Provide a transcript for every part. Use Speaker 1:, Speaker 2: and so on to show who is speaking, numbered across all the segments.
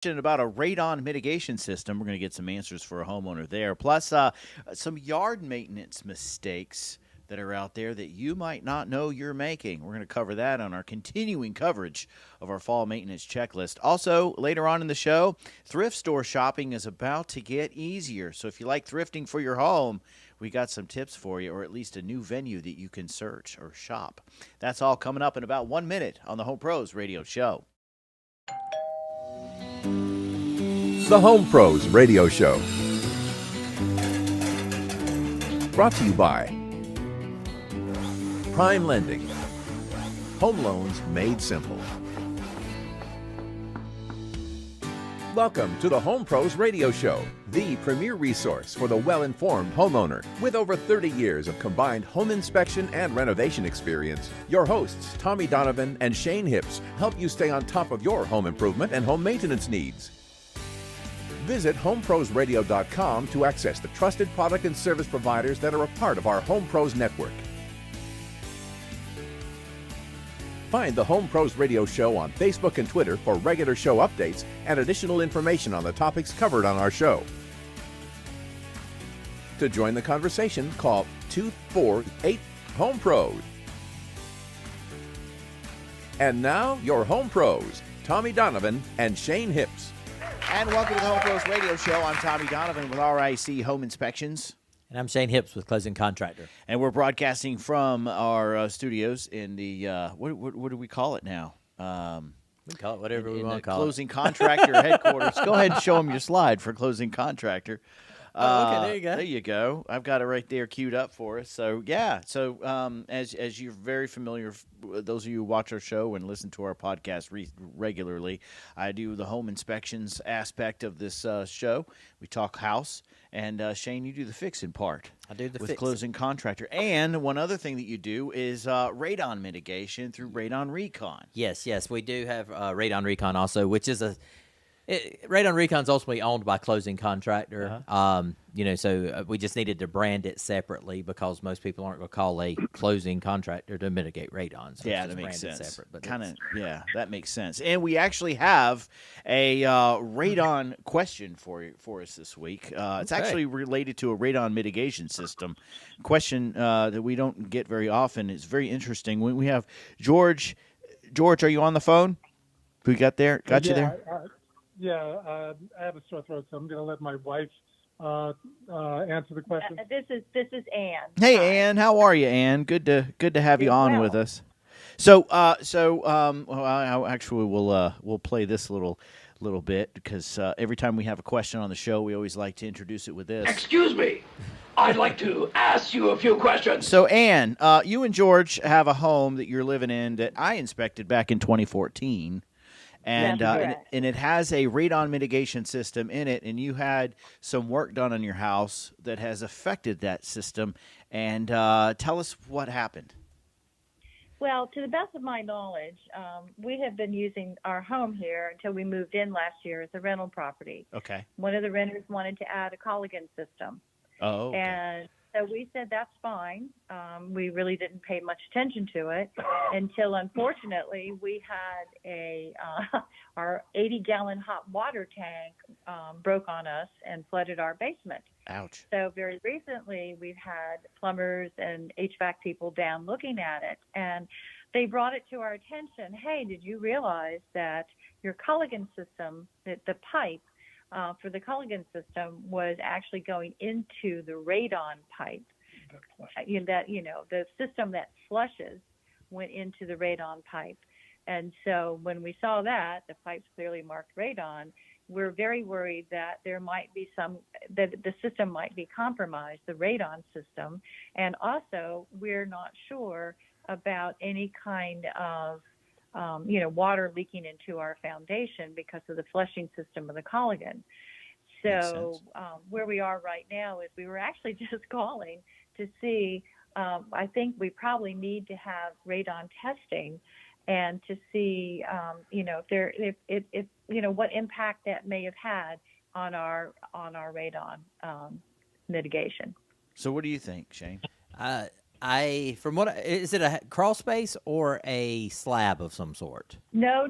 Speaker 1: About a radon mitigation system. We're going to get some answers for a homeowner there. Plus, some yard maintenance mistakes that are out there that you might not know you're making. We're going to cover that on our continuing coverage of our fall maintenance checklist. Also, later on in the show, thrift store shopping is about to get easier. So if you like thrifting for your home, we got some tips for you, or at least a new venue that you can search or shop. That's all coming up in about 1 minute on the Home Pros Radio Show.
Speaker 2: The Home Pros Radio Show. Brought to you by Prime Lending. Home loans made simple. Welcome to the Home Pros Radio Show, the premier resource for the well-informed homeowner. With over 30 years of combined home inspection and renovation experience, your hosts, Tommy Donovan and Shane Hips, help you stay on top of your home improvement and home maintenance needs. Visit homeprosradio.com to access the trusted product and service providers that are a part of our Home Pros network. Find the Home Pros Radio Show on Facebook and Twitter for regular show updates and additional information on the topics covered on our show. To join the conversation, call 248-HOME-PROS. And now, your Home Pros, Tommy Donovan and Shane Hips.
Speaker 1: And welcome to the Home Pros Radio Show. I'm Tommy Donovan with RIC Home Inspections.
Speaker 3: And I'm Shane Hips with Closing Contractor.
Speaker 1: And we're broadcasting from our studios in the, what do we call it now?
Speaker 3: We call it whatever we want to call
Speaker 1: Closing Contractor headquarters. Go ahead and show them your slide for Closing Contractor.
Speaker 3: Okay, there you go.
Speaker 1: There you go. I've got it right there queued up for us. So, yeah. So, as you're very familiar, those of you who watch our show and listen to our podcast regularly, I do the home inspections aspect of this show. We talk house. And, Shane, you do the fixing part.
Speaker 3: I do the
Speaker 1: with
Speaker 3: fixing.
Speaker 1: Closing Contractor. And one other thing that you do is radon mitigation through Radon Recon.
Speaker 3: Yes, we do have Radon Recon also, which is Radon Recon is ultimately owned by Closing Contractor. So we just needed to brand it separately because most people aren't going to call a closing contractor to mitigate radon. So
Speaker 1: yeah, that makes sense.
Speaker 3: Separate, but
Speaker 1: that makes sense. And we actually have a radon question for us this week. It's actually related to a radon mitigation system. Question that we don't get very often. It's very interesting. When we have George. George, are you on the phone? Who got there? Got you there?
Speaker 4: I have a sore throat, so I'm going to let my wife answer the question.
Speaker 5: This is Ann.
Speaker 1: Hey,
Speaker 5: Hi.
Speaker 1: Ann, how are you, Ann? Good to have you on with us. So, we'll play this little bit because every time we have a question on the show, we always like to introduce it with this.
Speaker 6: Excuse me, I'd like to ask you a few questions.
Speaker 1: So, Ann, you and George have a home that you're living in that I inspected back in 2014. And it has a radon mitigation system in it, and you had some work done on your house that has affected that system. And tell us what happened.
Speaker 5: Well, to the best of my knowledge, we have been using our home here until we moved in last year as a rental property.
Speaker 1: Okay.
Speaker 5: One of the renters wanted to add a Colligan system.
Speaker 1: Oh, okay.
Speaker 5: And so we said, that's fine. We really didn't pay much attention to it until, unfortunately, we had our 80-gallon hot water tank broke on us and flooded our basement.
Speaker 1: Ouch.
Speaker 5: So very recently, we've had plumbers and HVAC people down looking at it, and they brought it to our attention. Hey, did you realize that your Colligan system, that the pipe for the Colligan system was actually going into the radon pipe? The system that flushes went into the radon pipe. And so when we saw that, the pipes clearly marked radon, we're very worried that there might be that the system might be compromised, the radon system. And also, we're not sure about any kind of, water leaking into our foundation because of the flushing system of the Colligan. So where we are right now is we were actually just calling to see, I think we probably need to have radon testing and to see, what impact that may have had on our radon mitigation.
Speaker 1: So what do you think, Shane?
Speaker 3: Is it a crawl space or a slab of some sort?
Speaker 5: No.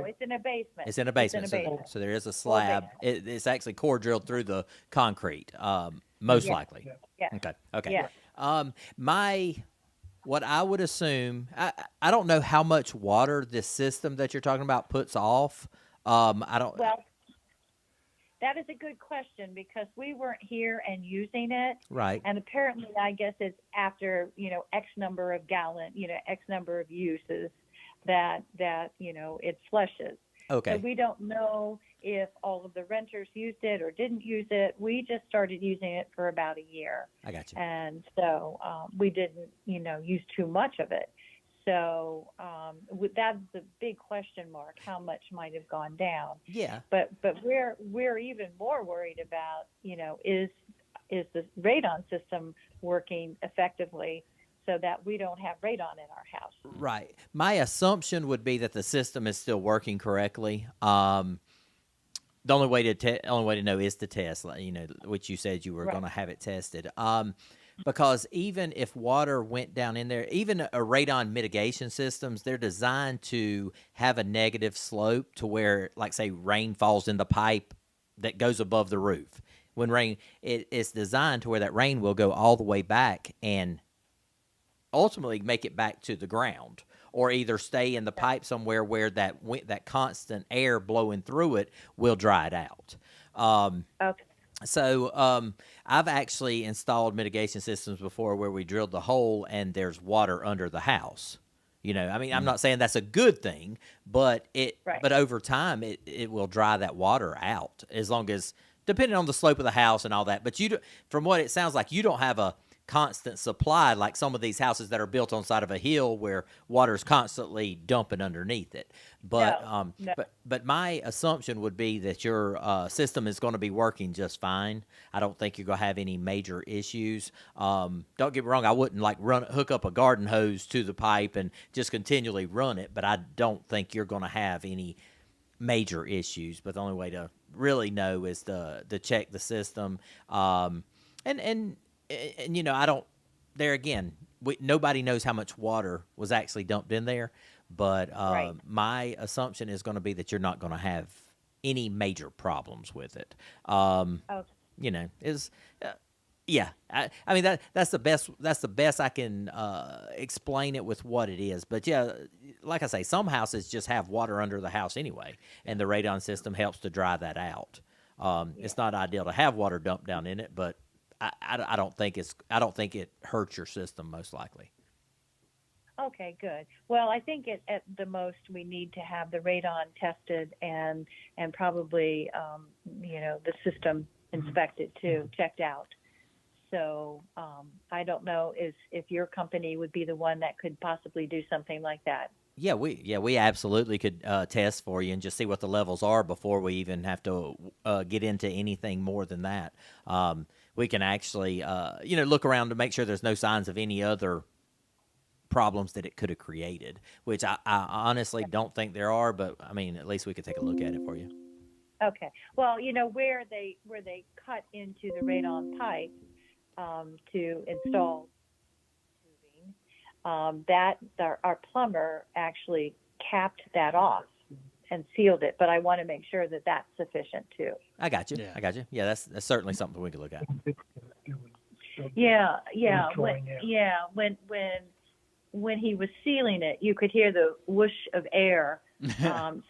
Speaker 5: It's in a basement.
Speaker 3: It's in a basement. So there is a slab. It's actually core drilled through the concrete, most likely.
Speaker 5: Yeah.
Speaker 3: Okay.
Speaker 5: Yeah.
Speaker 3: What I would assume, I don't know how much water this system that you're talking about puts off. I don't.
Speaker 5: Well, that is a good question because we weren't here and using it.
Speaker 3: Right.
Speaker 5: And apparently, I guess it's after, X number of X number of uses that it flushes.
Speaker 3: Okay.
Speaker 5: So we don't know if all of the renters used it or didn't use it. We just started using it for about a year.
Speaker 3: I got you.
Speaker 5: And so we didn't, use too much of it. So that's the big question mark, how much might have gone down.
Speaker 3: Yeah.
Speaker 5: But we're even more worried about, is the radon system working effectively so that we don't have radon in our house.
Speaker 3: Right. My assumption would be that the system is still working correctly. The only way to know is to test, which you said you were going to have it tested. Because even if water went down in there, even a radon mitigation systems, they're designed to have a negative slope to where, like, say, rain falls in the pipe that goes above the roof. When rain, it's designed to where that rain will go all the way back and ultimately make it back to the ground, or either stay in the pipe somewhere where that constant air blowing through it will dry it out.
Speaker 5: Okay.
Speaker 3: So I've actually installed mitigation systems before where we drilled the hole and there's water under the house. I'm not saying that's a good thing, but but over time it will dry that water out, as long as, depending on the slope of the house and all that. But from what it sounds like, you don't have a constant supply like some of these houses that are built on side of a hill where water is constantly dumping underneath it. But
Speaker 5: No.
Speaker 3: but my assumption would be that your system is going to be working just fine. I don't think you're going to have any major issues. Don't get me wrong, I wouldn't hook up a garden hose to the pipe and just continually run it, but I don't think you're going to have any major issues. But the only way to really know is to check the system. And I don't. There again, nobody knows how much water was actually dumped in there, but my assumption is going to be that you're not going to have any major problems with it. Yeah. I mean that's the best. That's the best I can explain it with what it is. But yeah, like I say, some houses just have water under the house anyway, and the radon system helps to dry that out. It's not ideal to have water dumped down in it, but I don't think it hurts your system, most likely.
Speaker 5: Okay, good. Well, I think at the most we need to have the radon tested and probably the system inspected too, checked out. So I don't know if your company would be the one that could possibly do something like that.
Speaker 3: Yeah, we absolutely could test for you and just see what the levels are before we even have to get into anything more than that. We can actually, look around to make sure there's no signs of any other problems that it could have created, which I honestly don't think there are, but I mean, at least we could take a look at it for you.
Speaker 5: Okay. Well, where they cut into the radon pipe to install tubing, that our plumber actually capped that off and sealed it, but I want to make sure that that's sufficient too.
Speaker 3: I got you. Yeah, that's certainly something we could look at.
Speaker 5: Yeah. When he was sealing it, you could hear the whoosh of air. So I'm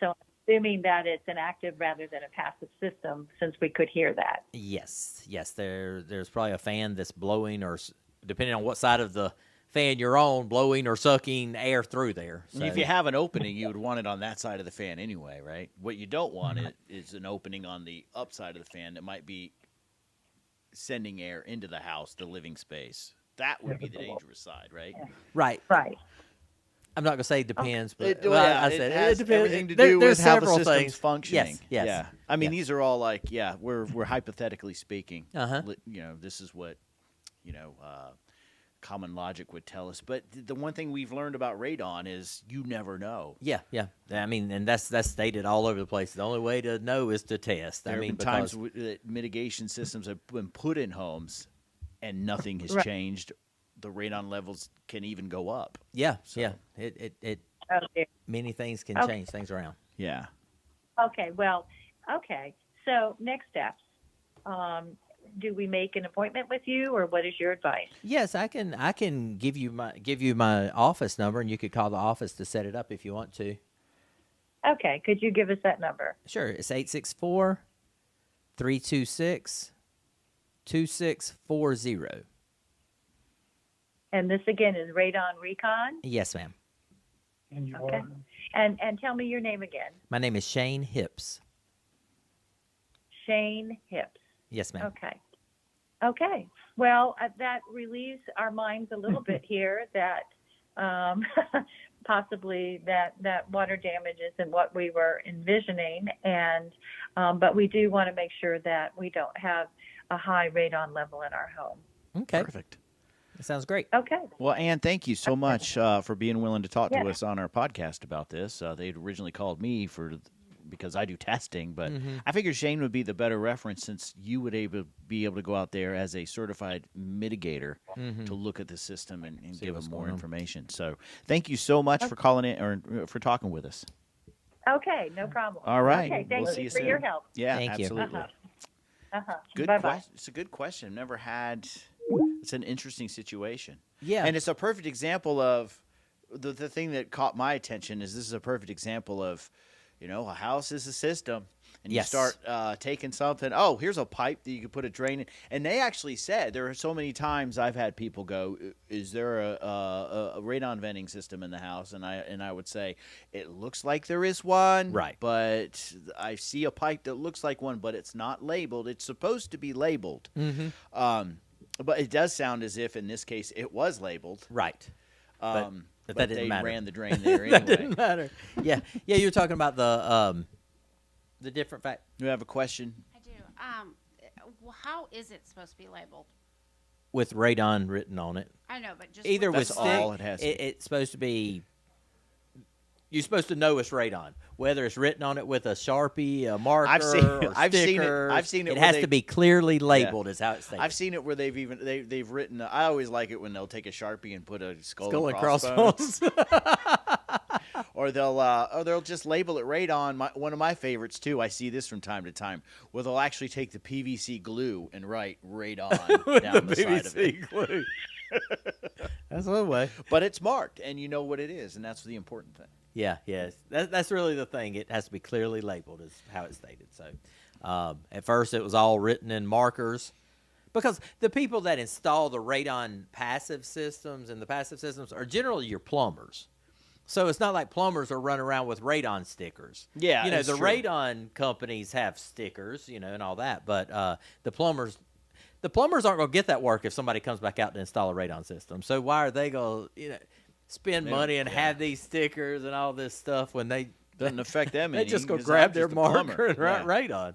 Speaker 5: assuming that it's an active rather than a passive system, since we could hear that.
Speaker 3: Yes. There's probably a fan that's blowing, or depending on what side of the fan you're on, blowing or sucking air through there. So.
Speaker 1: If you have an opening, you would want it on that side of the fan anyway, right? What you don't want is an opening on the upside of the fan that might be sending air into the house, the living space. That would be the dangerous side, right?
Speaker 3: Right. I'm not going to say depends, but
Speaker 1: it
Speaker 3: it
Speaker 1: has
Speaker 3: depends.
Speaker 1: everything to do with how the system's
Speaker 3: things.
Speaker 1: functioning.
Speaker 3: Yes.
Speaker 1: Yeah. I mean, these are all like, we're hypothetically speaking. This is what, common logic would tell us. But the one thing we've learned about radon is you never know.
Speaker 3: Yeah. I mean, and that's stated all over the place. The only way to know is to test.
Speaker 1: There have been times that mitigation systems have been put in homes and nothing has changed, the radon levels can even go up.
Speaker 3: Yeah,
Speaker 1: So-
Speaker 3: yeah. It
Speaker 5: Okay.
Speaker 3: many things can
Speaker 5: Okay.
Speaker 3: change things around.
Speaker 1: Yeah.
Speaker 5: Okay. Well, okay. So next steps. Do we make an appointment with you, or what is your advice?
Speaker 3: Yes, I can give you my office number, and you could call the office to set it up if you want to.
Speaker 5: Okay. Could you give us that number?
Speaker 3: Sure, it's 864-326-2640.
Speaker 5: And this again is Radon Recon.
Speaker 3: Yes, ma'am.
Speaker 4: And you
Speaker 5: Okay.
Speaker 4: are.
Speaker 5: And tell me your name again.
Speaker 3: My name is Shane Hips.
Speaker 5: Shane Hips.
Speaker 3: Yes, ma'am.
Speaker 5: Okay. Okay. Well, that relieves our minds a little bit here that possibly that water damage isn't what we were envisioning, and but we do want to make sure that we don't have a high radon level in our home.
Speaker 3: Okay,
Speaker 1: Perfect.
Speaker 3: that sounds great.
Speaker 5: Okay.
Speaker 1: Well, Ann, thank you so much for being willing to talk to
Speaker 5: Yeah.
Speaker 1: us on our podcast about this. They'd originally called me because I do testing, but I figured Shane would be the better reference since you would be able to go out there as a certified mitigator to look at the system and give
Speaker 3: what's
Speaker 1: them more
Speaker 3: going on.
Speaker 1: information. So thank you so much for calling in or for talking with us.
Speaker 5: Okay. No problem.
Speaker 1: All right.
Speaker 5: Okay. Thank
Speaker 1: We'll
Speaker 5: you
Speaker 1: see you
Speaker 5: for
Speaker 1: soon.
Speaker 5: your help.
Speaker 1: Yeah,
Speaker 3: Thank you.
Speaker 1: absolutely. Good
Speaker 5: Bye-bye.
Speaker 1: question. It's a good question. Never had. It's an interesting situation.
Speaker 3: Yeah.
Speaker 1: And it's a perfect example of the thing that caught my attention is this is a perfect example of, a house is a system. And you
Speaker 3: Yes.
Speaker 1: start taking something, oh, here's a pipe that you could put a drain in. And they actually said, there are so many times I've had people go, is there a radon venting system in the house? And I would say, it looks like there is one.
Speaker 3: Right.
Speaker 1: But I see a pipe that looks like one, but it's not labeled. It's supposed to be labeled. But it does sound as if, in this case, it was labeled.
Speaker 3: Right. But
Speaker 1: But
Speaker 3: that didn't
Speaker 1: they
Speaker 3: matter.
Speaker 1: ran the drain there anyway.
Speaker 3: That didn't matter. Yeah. Yeah, you were talking about the different fact.
Speaker 1: You have a question?
Speaker 7: I do. How is it supposed to be labeled?
Speaker 3: With radon written on it.
Speaker 7: I know, but just
Speaker 3: Either with
Speaker 1: That's
Speaker 3: stick,
Speaker 1: all it has to be.
Speaker 3: it's supposed to be. You're supposed to know it's radon, whether it's written on it with a Sharpie, a marker,
Speaker 1: I've seen-
Speaker 3: or
Speaker 1: I've seen it-
Speaker 3: stickers.
Speaker 1: I've seen it
Speaker 3: It
Speaker 1: where
Speaker 3: has
Speaker 1: they-
Speaker 3: to be clearly labeled. Is how it's stated.
Speaker 1: I've seen it where they've written. I always like it when they'll take a Sharpie and put a skull
Speaker 3: Skull
Speaker 1: and
Speaker 3: and
Speaker 1: crossbones,
Speaker 3: crossbones.
Speaker 1: or they'll just label it radon. One of my favorites too. I see this from time to time, where they'll actually take the PVC glue and write radon down the side of it.
Speaker 3: glue. That's one way.
Speaker 1: But it's marked, and you know what it is, and that's the important thing.
Speaker 3: Yeah, yes. That's really the thing. It has to be clearly labeled, is how it's stated. So, at first, it was all written in markers, because the people that install the radon passive systems and the passive systems are generally your plumbers. So it's not like plumbers are running around with radon stickers.
Speaker 1: Yeah,
Speaker 3: you know,
Speaker 1: it's
Speaker 3: the
Speaker 1: true.
Speaker 3: radon companies have stickers, and all that, but the plumbers aren't going to get that work if somebody comes back out to install a radon system. So why are they going to, spend money and have these stickers and all this stuff when they
Speaker 1: Doesn't affect them.
Speaker 3: they
Speaker 1: any,
Speaker 3: just go
Speaker 1: 'cause
Speaker 3: grab
Speaker 1: I'm
Speaker 3: their
Speaker 1: just a plumber.
Speaker 3: marker and write
Speaker 1: Yeah.
Speaker 3: radon.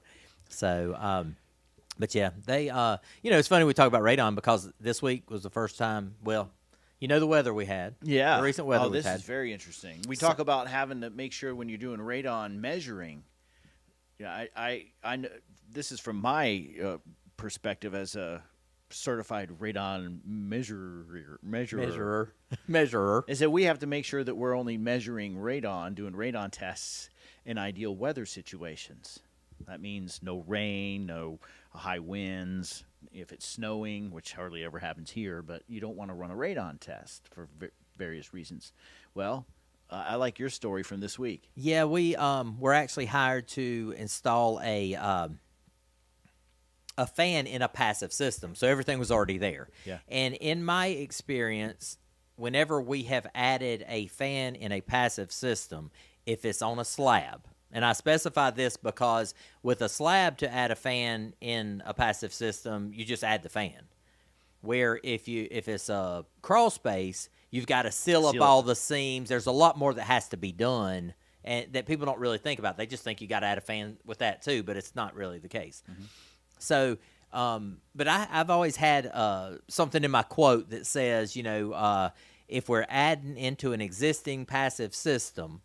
Speaker 3: So, but yeah, they, it's funny we talk about radon because this week was the first time. Well, the weather we had.
Speaker 1: Yeah.
Speaker 3: the recent weather
Speaker 1: Oh,
Speaker 3: we've
Speaker 1: this
Speaker 3: had.
Speaker 1: is very interesting. We talk about having to make sure when you're doing radon measuring. Yeah, I know this is from my perspective as a certified radon measurer. Is that we have to make sure that we're only measuring radon, doing radon tests in ideal weather situations. That means no rain, no high winds. If it's snowing, which hardly ever happens here, but you don't want to run a radon test for various reasons. Well, I like your story from this week.
Speaker 3: Yeah, we were actually hired to install a fan in a passive system, so everything was already there.
Speaker 1: Yeah.
Speaker 3: And in my experience, whenever we have added a fan in a passive system, if it's on a slab, and I specify this because with a slab to add a fan in a passive system, you just add the fan. Where if it's a crawl space, you've got to seal up
Speaker 1: Seal it.
Speaker 3: all the seams. There's a lot more that has to be done, and that people don't really think about. They just think you got to add a fan with that too, but it's not really the case. Mm-hmm. So, but I've always had something in my quote that says, if we're adding into an existing passive system,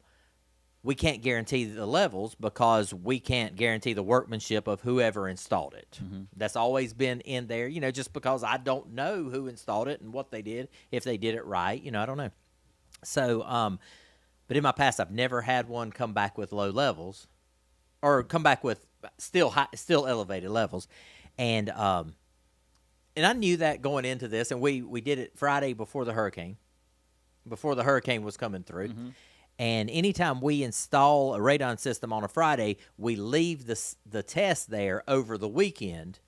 Speaker 3: we can't guarantee the levels because we can't guarantee the workmanship of whoever installed it. That's always been in there, just because I don't know who installed it and what they did, if they did it right, I don't know. So, but in my past, I've never had one come back with low levels or come back with still elevated levels. And I knew that going into this, and we did it Friday before the hurricane was coming through. And anytime we install a radon system on a Friday, we leave the test there over the weekend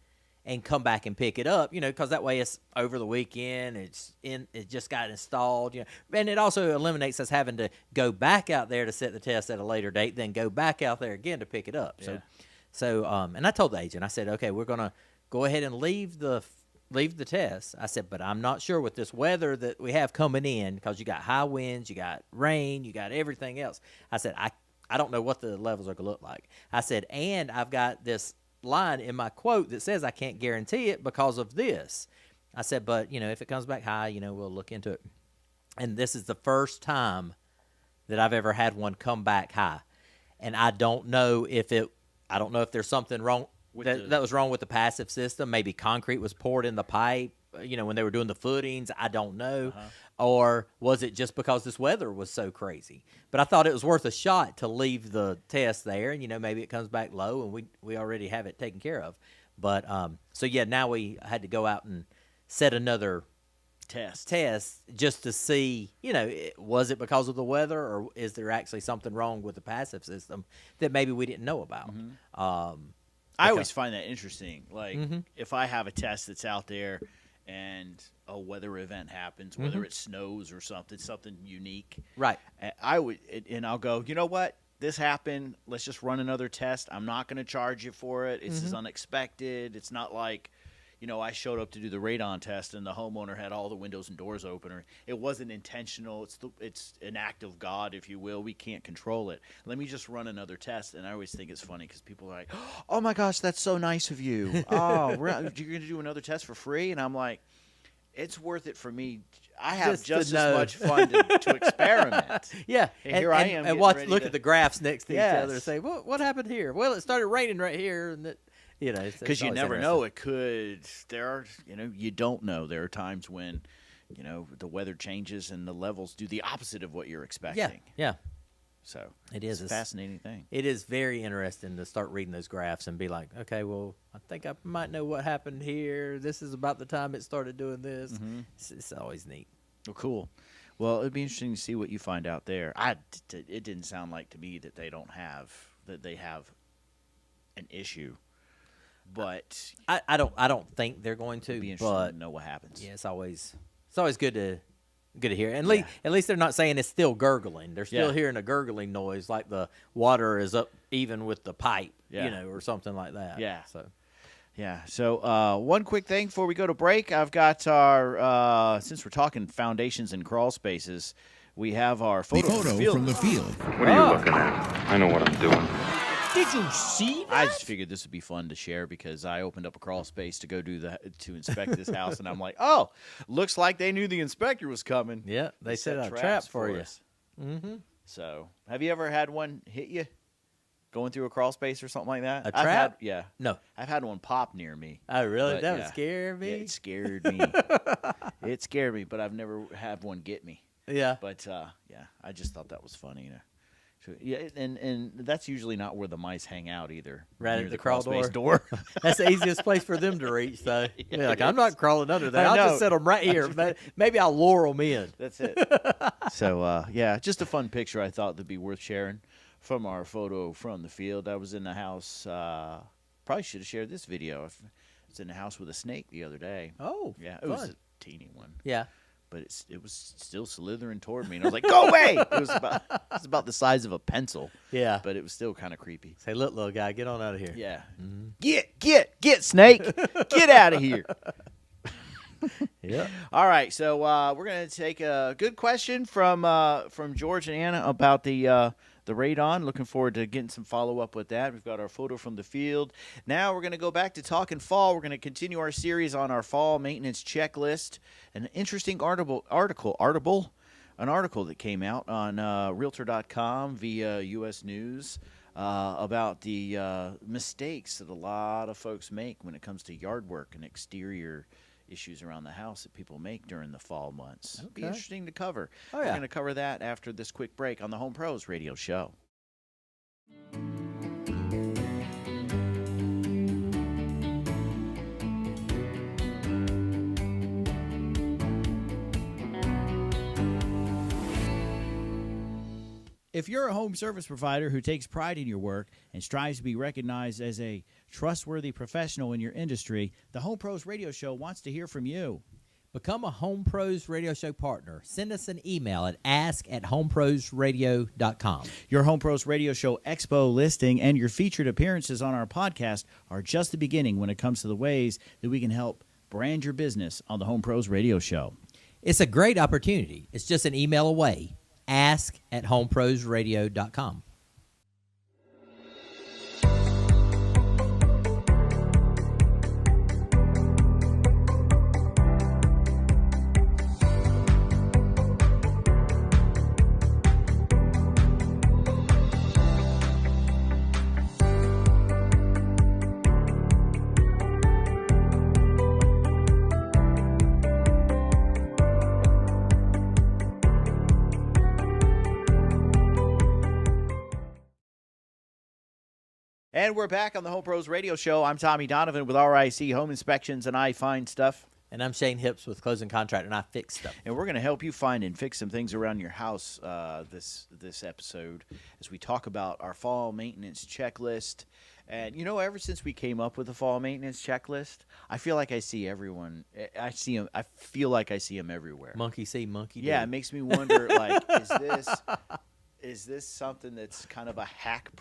Speaker 3: and come back and pick it up, because that way it's over the weekend, it just got installed, And it also eliminates us having to go back out there to set the test at a later date, then go back out there again to pick it up.
Speaker 1: Yeah.
Speaker 3: So and I told the agent, I said, okay, we're going to go ahead and leave the test. I said, but I'm not sure with this weather that we have coming in, because you got high winds, you got rain, you got everything else. I said, I don't know what the levels are going to look like. I said, and I've got this line in my quote that says I can't guarantee it because of this. I said, but, if it comes back high, we'll look into it. And this is the first time that I've ever had one come back high. And I don't know if there's something wrong that was wrong with the passive system. Maybe concrete was poured in the pipe, when they were doing the footings. I don't know. Or was it just because this weather was so crazy? But I thought it was worth a shot to leave the test there, and, maybe it comes back low, and we already have it taken care of. But, now we had to go out and set another test just to see, was it because of the weather, or is there actually something wrong with the passive system that maybe we didn't know about?
Speaker 1: I always find that interesting. Like, if I have a test that's out there and a weather event happens, whether it snows or something unique,
Speaker 3: right?
Speaker 1: I'll go, you know what? This happened. Let's just run another test. I'm not going to charge you for it. It's just unexpected. It's not like, I showed up to do the radon test and the homeowner had all the windows and doors open. Or it wasn't intentional. It's an act of God, if you will. We can't control it. Let me just run another test. And I always think it's funny because people are like, oh, my gosh, that's so nice of you. Oh, you're going to do another test for free? And I'm like, it's worth it for me. I have just as much fun to experiment.
Speaker 3: Yeah.
Speaker 1: And here I am.
Speaker 3: And look at the graphs next to each other and say, well, what happened here? Well, it started raining right here. And
Speaker 1: because you never know. It could. You don't know. There are times when, the weather changes and the levels do the opposite of what you're expecting.
Speaker 3: Yeah.
Speaker 1: So
Speaker 3: it's
Speaker 1: a fascinating thing.
Speaker 3: It is very interesting to start reading those graphs and be like, okay, well, I think I might know what happened here. This is about the time it started doing this. It's always neat.
Speaker 1: Well, cool. Well, it'd be interesting to see what you find out there. It didn't sound like to me that they have an issue. But
Speaker 3: I don't think they're going to.
Speaker 1: It'd be interesting to know what happens.
Speaker 3: Yeah, it's always good to hear. And at least they're not saying it's still gurgling. They're still hearing a gurgling noise, like the water is up even with the pipe, or something like that.
Speaker 1: Yeah.
Speaker 3: So
Speaker 1: So one quick thing before we go to break, I've got our since we're talking foundations and crawl spaces, we have our photo from the field.
Speaker 8: What are you looking at? I know what I'm doing.
Speaker 7: Did you see that?
Speaker 1: I just figured this would be fun to share because I opened up a crawl space to go to inspect this house, and I'm like, oh, looks like they knew the inspector was coming.
Speaker 3: Yeah, they set a trap for you.
Speaker 1: So, have you ever had one hit you going through a crawl space or something like that?
Speaker 3: A trap?
Speaker 1: No. I've had one pop near me.
Speaker 3: Oh, really? That would scare me?
Speaker 1: Yeah, it scared me. It scared me, but I've never had one get me.
Speaker 3: Yeah.
Speaker 1: But, I just thought that was funny, So, and that's usually not where the mice hang out either.
Speaker 3: Right at the crawl
Speaker 1: space door.
Speaker 3: That's the easiest place for them to reach, though. I'm not crawling under there. I'll just set them right here. Maybe I'll lure them in.
Speaker 1: That's it. So, just a fun picture I thought that'd be worth sharing from our photo from the field. I was in the house. Probably should have shared this video. I was in the house with a snake the other day.
Speaker 3: Oh,
Speaker 1: yeah, it was a teeny one.
Speaker 3: Yeah.
Speaker 1: But it was still slithering toward me, and I was like, "Go away!" It was about the size of a pencil.
Speaker 3: Yeah,
Speaker 1: but it was still kind of creepy.
Speaker 3: Say, look, little guy, get on out of here.
Speaker 1: Yeah, get snake, get out of here.
Speaker 3: Yeah.
Speaker 1: All right, so we're gonna take a good question from George and Anna about the radon. Looking forward to getting some follow-up with that. We've got our photo from the field. Now we're going to go back to talking fall. We're going to continue our series on our fall maintenance checklist. An interesting article an article that came out on Realtor.com via U.S. News about the mistakes that a lot of folks make when it comes to yard work and exterior issues around the house that people make during the fall months. Be interesting to cover.
Speaker 3: Oh,
Speaker 1: We're
Speaker 3: yeah.
Speaker 1: going to cover that after this quick break on the Home Pros Radio Show.
Speaker 9: If you're a home service provider who takes pride in your work and strives to be recognized as a trustworthy professional in your industry, the Home Pros Radio Show wants to hear from you.
Speaker 3: Become a Home Pros Radio Show partner. Send us an email at ask@homeprosradio.com.
Speaker 9: Your Home Pros Radio Show Expo listing and your featured appearances on our podcast are just the beginning when it comes to the ways that we can help brand your business on the Home Pros Radio Show.
Speaker 3: It's a great opportunity. It's just an email away. Ask@homeprosradio.com.
Speaker 1: And we're back on the Home Pros Radio Show. I'm Tommy Donovan with RIC Home Inspections, and I find stuff.
Speaker 3: And I'm Shane Hips with Closing Contractor, and I fix stuff.
Speaker 1: And we're going to help you find and fix some things around your house this episode as we talk about our fall maintenance checklist. And, you know, ever since we came up with the fall maintenance checklist, I feel like I see everyone. I feel like I see them everywhere.
Speaker 3: Monkey see, monkey do.
Speaker 1: Yeah, it makes me wonder, like, is this something that's kind of a hack?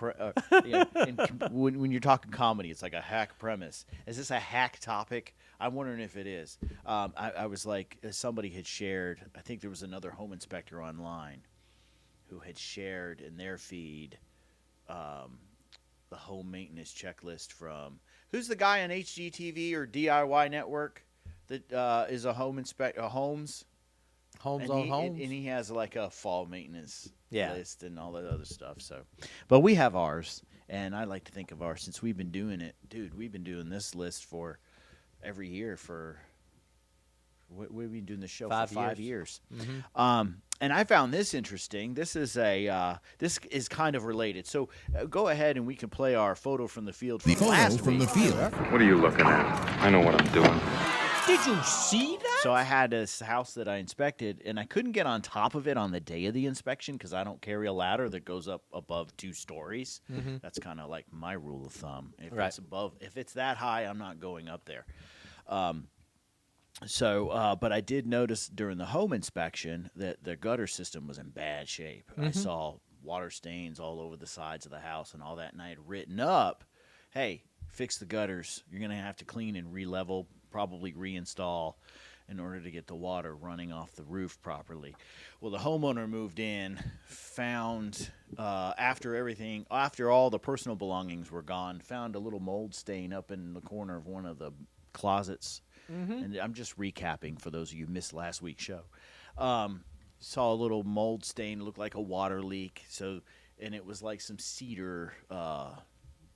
Speaker 1: When you're talking comedy, it's like a hack premise. Is this a hack topic? I'm wondering if it is. I was like, somebody had shared, I think there was another home inspector online who had shared in their feed the home maintenance checklist from, who's the guy on HGTV or DIY Network that is a home inspector, Homes on Homes? And he has like a fall maintenance list and all that other stuff. So, but we have ours, and I like to think of ours since we've been doing it. Dude, we've been doing this list for every year for, we've been doing the show for 5 years. Mm-hmm. And I found this interesting. This is kind of related. So go ahead and we can play our photo from the field from last week.
Speaker 8: What are you looking at? I know what I'm doing.
Speaker 9: Did you see that?
Speaker 1: So I had this house that I inspected, and I couldn't get on top of it on the day of the inspection because I don't carry a ladder that goes up above 2 stories. Mm-hmm. That's kind of like my rule of thumb. If it's that high, I'm not going up there. But I did notice during the home inspection that the gutter system was in bad shape. Mm-hmm. I saw water stains all over the sides of the house and all that, and I had written up, hey, fix the gutters. You're going to have to clean and re-level, probably reinstall in order to get the water running off the roof properly. Well, the homeowner moved in, found, after all the personal belongings were gone, found a little mold stain up in the corner of one of the closets. Mm-hmm. And I'm just recapping for those of you who missed last week's show. Saw a little mold stain, looked like a water leak. And it was like some cedar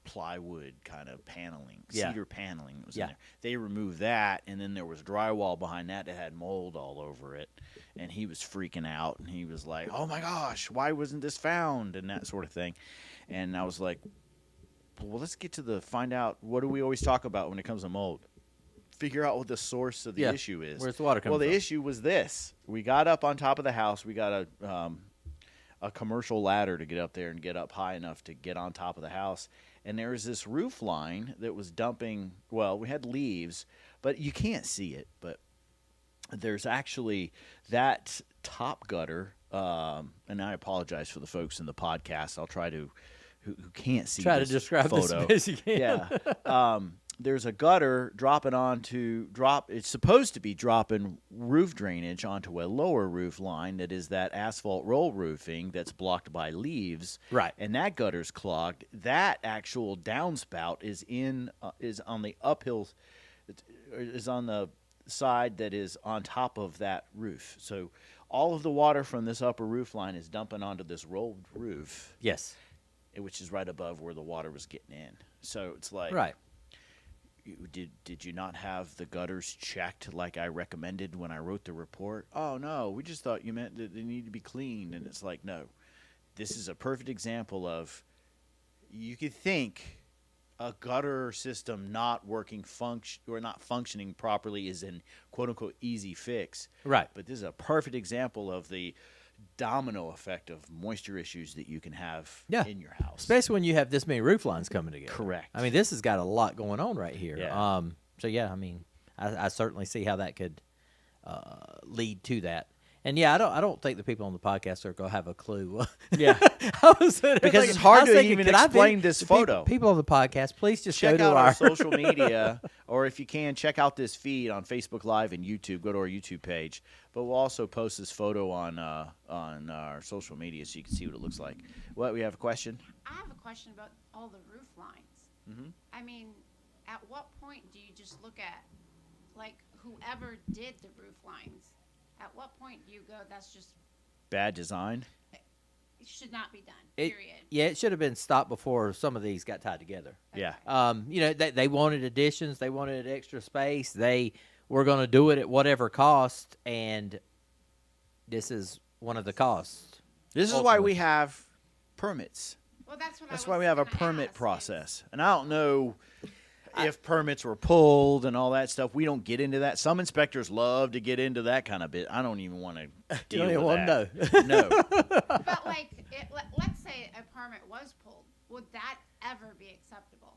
Speaker 1: plywood kind of paneling, cedar paneling was in there. They removed that, and then there was drywall behind that had mold all over it. And he was freaking out, and he was like, oh my gosh, why wasn't this found, and that sort of thing. And I was like, well, let's get to find out, what do we always talk about when it comes to mold? Figure out what the source of the issue is.
Speaker 3: Where's the water coming from?
Speaker 1: Well, the issue was this. We got up on top of the house. We got a commercial ladder to get up there and get up high enough to get on top of the house. And there was this roof line that was dumping, well, we had leaves, but you can't see it. But there's actually that top gutter, and I apologize for the folks in the podcast. I'll try to, who can't see
Speaker 3: try
Speaker 1: this
Speaker 3: to describe
Speaker 1: photo.
Speaker 3: this as you can.
Speaker 1: Yeah. There's a gutter it's supposed to be dropping roof drainage onto a lower roof line that is that asphalt roll roofing that's blocked by leaves.
Speaker 3: Right.
Speaker 1: And that gutter's clogged. That actual downspout is on the uphill, is on the side that is on top of that roof. So all of the water from this upper roof line is dumping onto this rolled roof,
Speaker 3: Yes.
Speaker 1: which is right above where the water was getting in. So it's like,
Speaker 3: Right.
Speaker 1: Did you not have the gutters checked like I recommended when I wrote the report? Oh, no, we just thought you meant that they need to be cleaned. And it's like, no, this is a perfect example of you could think a gutter system not working or not functioning properly is an quote-unquote easy fix.
Speaker 3: Right.
Speaker 1: But this is a perfect example of the domino effect of moisture issues that you can have in your house.
Speaker 3: Especially when you have this many roof lines coming together.
Speaker 1: Correct.
Speaker 3: I mean, this has got a lot going on right here.
Speaker 1: Yeah.
Speaker 3: So, yeah, I mean, I certainly see how that could lead to that. And, yeah, I don't think the people on the podcast are going to have a clue.
Speaker 1: Yeah.
Speaker 3: Because
Speaker 1: it's hard to even explain this photo.
Speaker 3: People on the podcast, please just
Speaker 1: check
Speaker 3: go to
Speaker 1: out our social media, or if you can, check out this feed on Facebook Live and YouTube. Go to our YouTube page. But we'll also post this photo on our social media so you can see what it looks like. What, we have a question?
Speaker 7: I have a question about all the roof lines.
Speaker 1: Mm-hmm.
Speaker 7: I mean, at what point do you just look at, like, whoever did the roof lines? At what point do you go, that's just
Speaker 1: Bad design?
Speaker 7: it should not be done,
Speaker 3: It,
Speaker 7: period.
Speaker 3: yeah, it should have been stopped before some of these got tied together.
Speaker 1: Yeah.
Speaker 3: They wanted additions. They wanted extra space. They were going to do it at whatever cost, and this is one of the costs.
Speaker 1: This is why we have permits.
Speaker 7: Well, that's
Speaker 1: That's why we have a permit process. And I don't know if permits were pulled and all that stuff. We don't get into that. Some inspectors love to get into that kind of bit. I don't even want to deal
Speaker 3: don't even
Speaker 1: with
Speaker 3: want
Speaker 1: that.
Speaker 3: to
Speaker 1: No.
Speaker 7: But, like, let's say a permit was pulled. Would that ever be acceptable?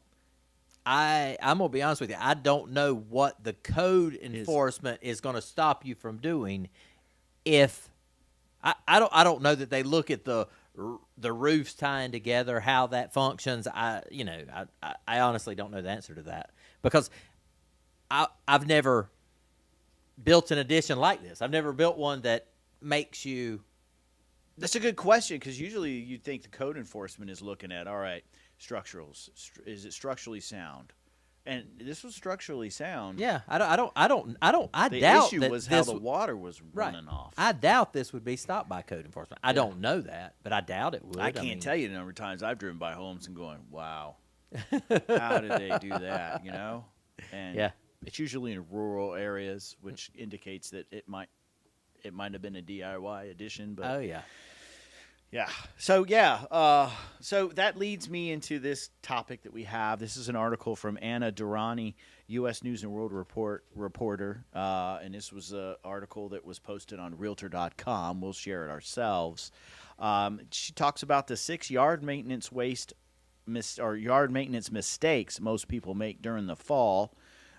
Speaker 3: I'm going to be honest with you. I don't know what the code enforcement is going to stop you from doing if I don't know that they look at the roofs tying together, how that functions. I honestly don't know the answer to that because I've never built an addition like this. I've never built one that makes you.
Speaker 1: That's a good question because usually you'd think the code enforcement is looking at, all right, structurals. Is it structurally sound? And this was structurally sound.
Speaker 3: Yeah, I doubt
Speaker 1: The issue
Speaker 3: that
Speaker 1: was how
Speaker 3: this
Speaker 1: the water was running off.
Speaker 3: I doubt this would be stopped by code enforcement. I don't know that, but I doubt it would.
Speaker 1: I can't tell you the number of times I've driven by homes and going, wow, how did they do that, you know? And
Speaker 3: Yeah.
Speaker 1: it's usually in rural areas, which indicates that it might have been a DIY addition. But
Speaker 3: Oh yeah.
Speaker 1: yeah. So that leads me into this topic that we have. This is an article from Anna Durrani, U.S. News and World reporter, and this was an article that was posted on Realtor.com. We'll share it ourselves. She talks about the 6 yard maintenance yard maintenance mistakes most people make during the fall.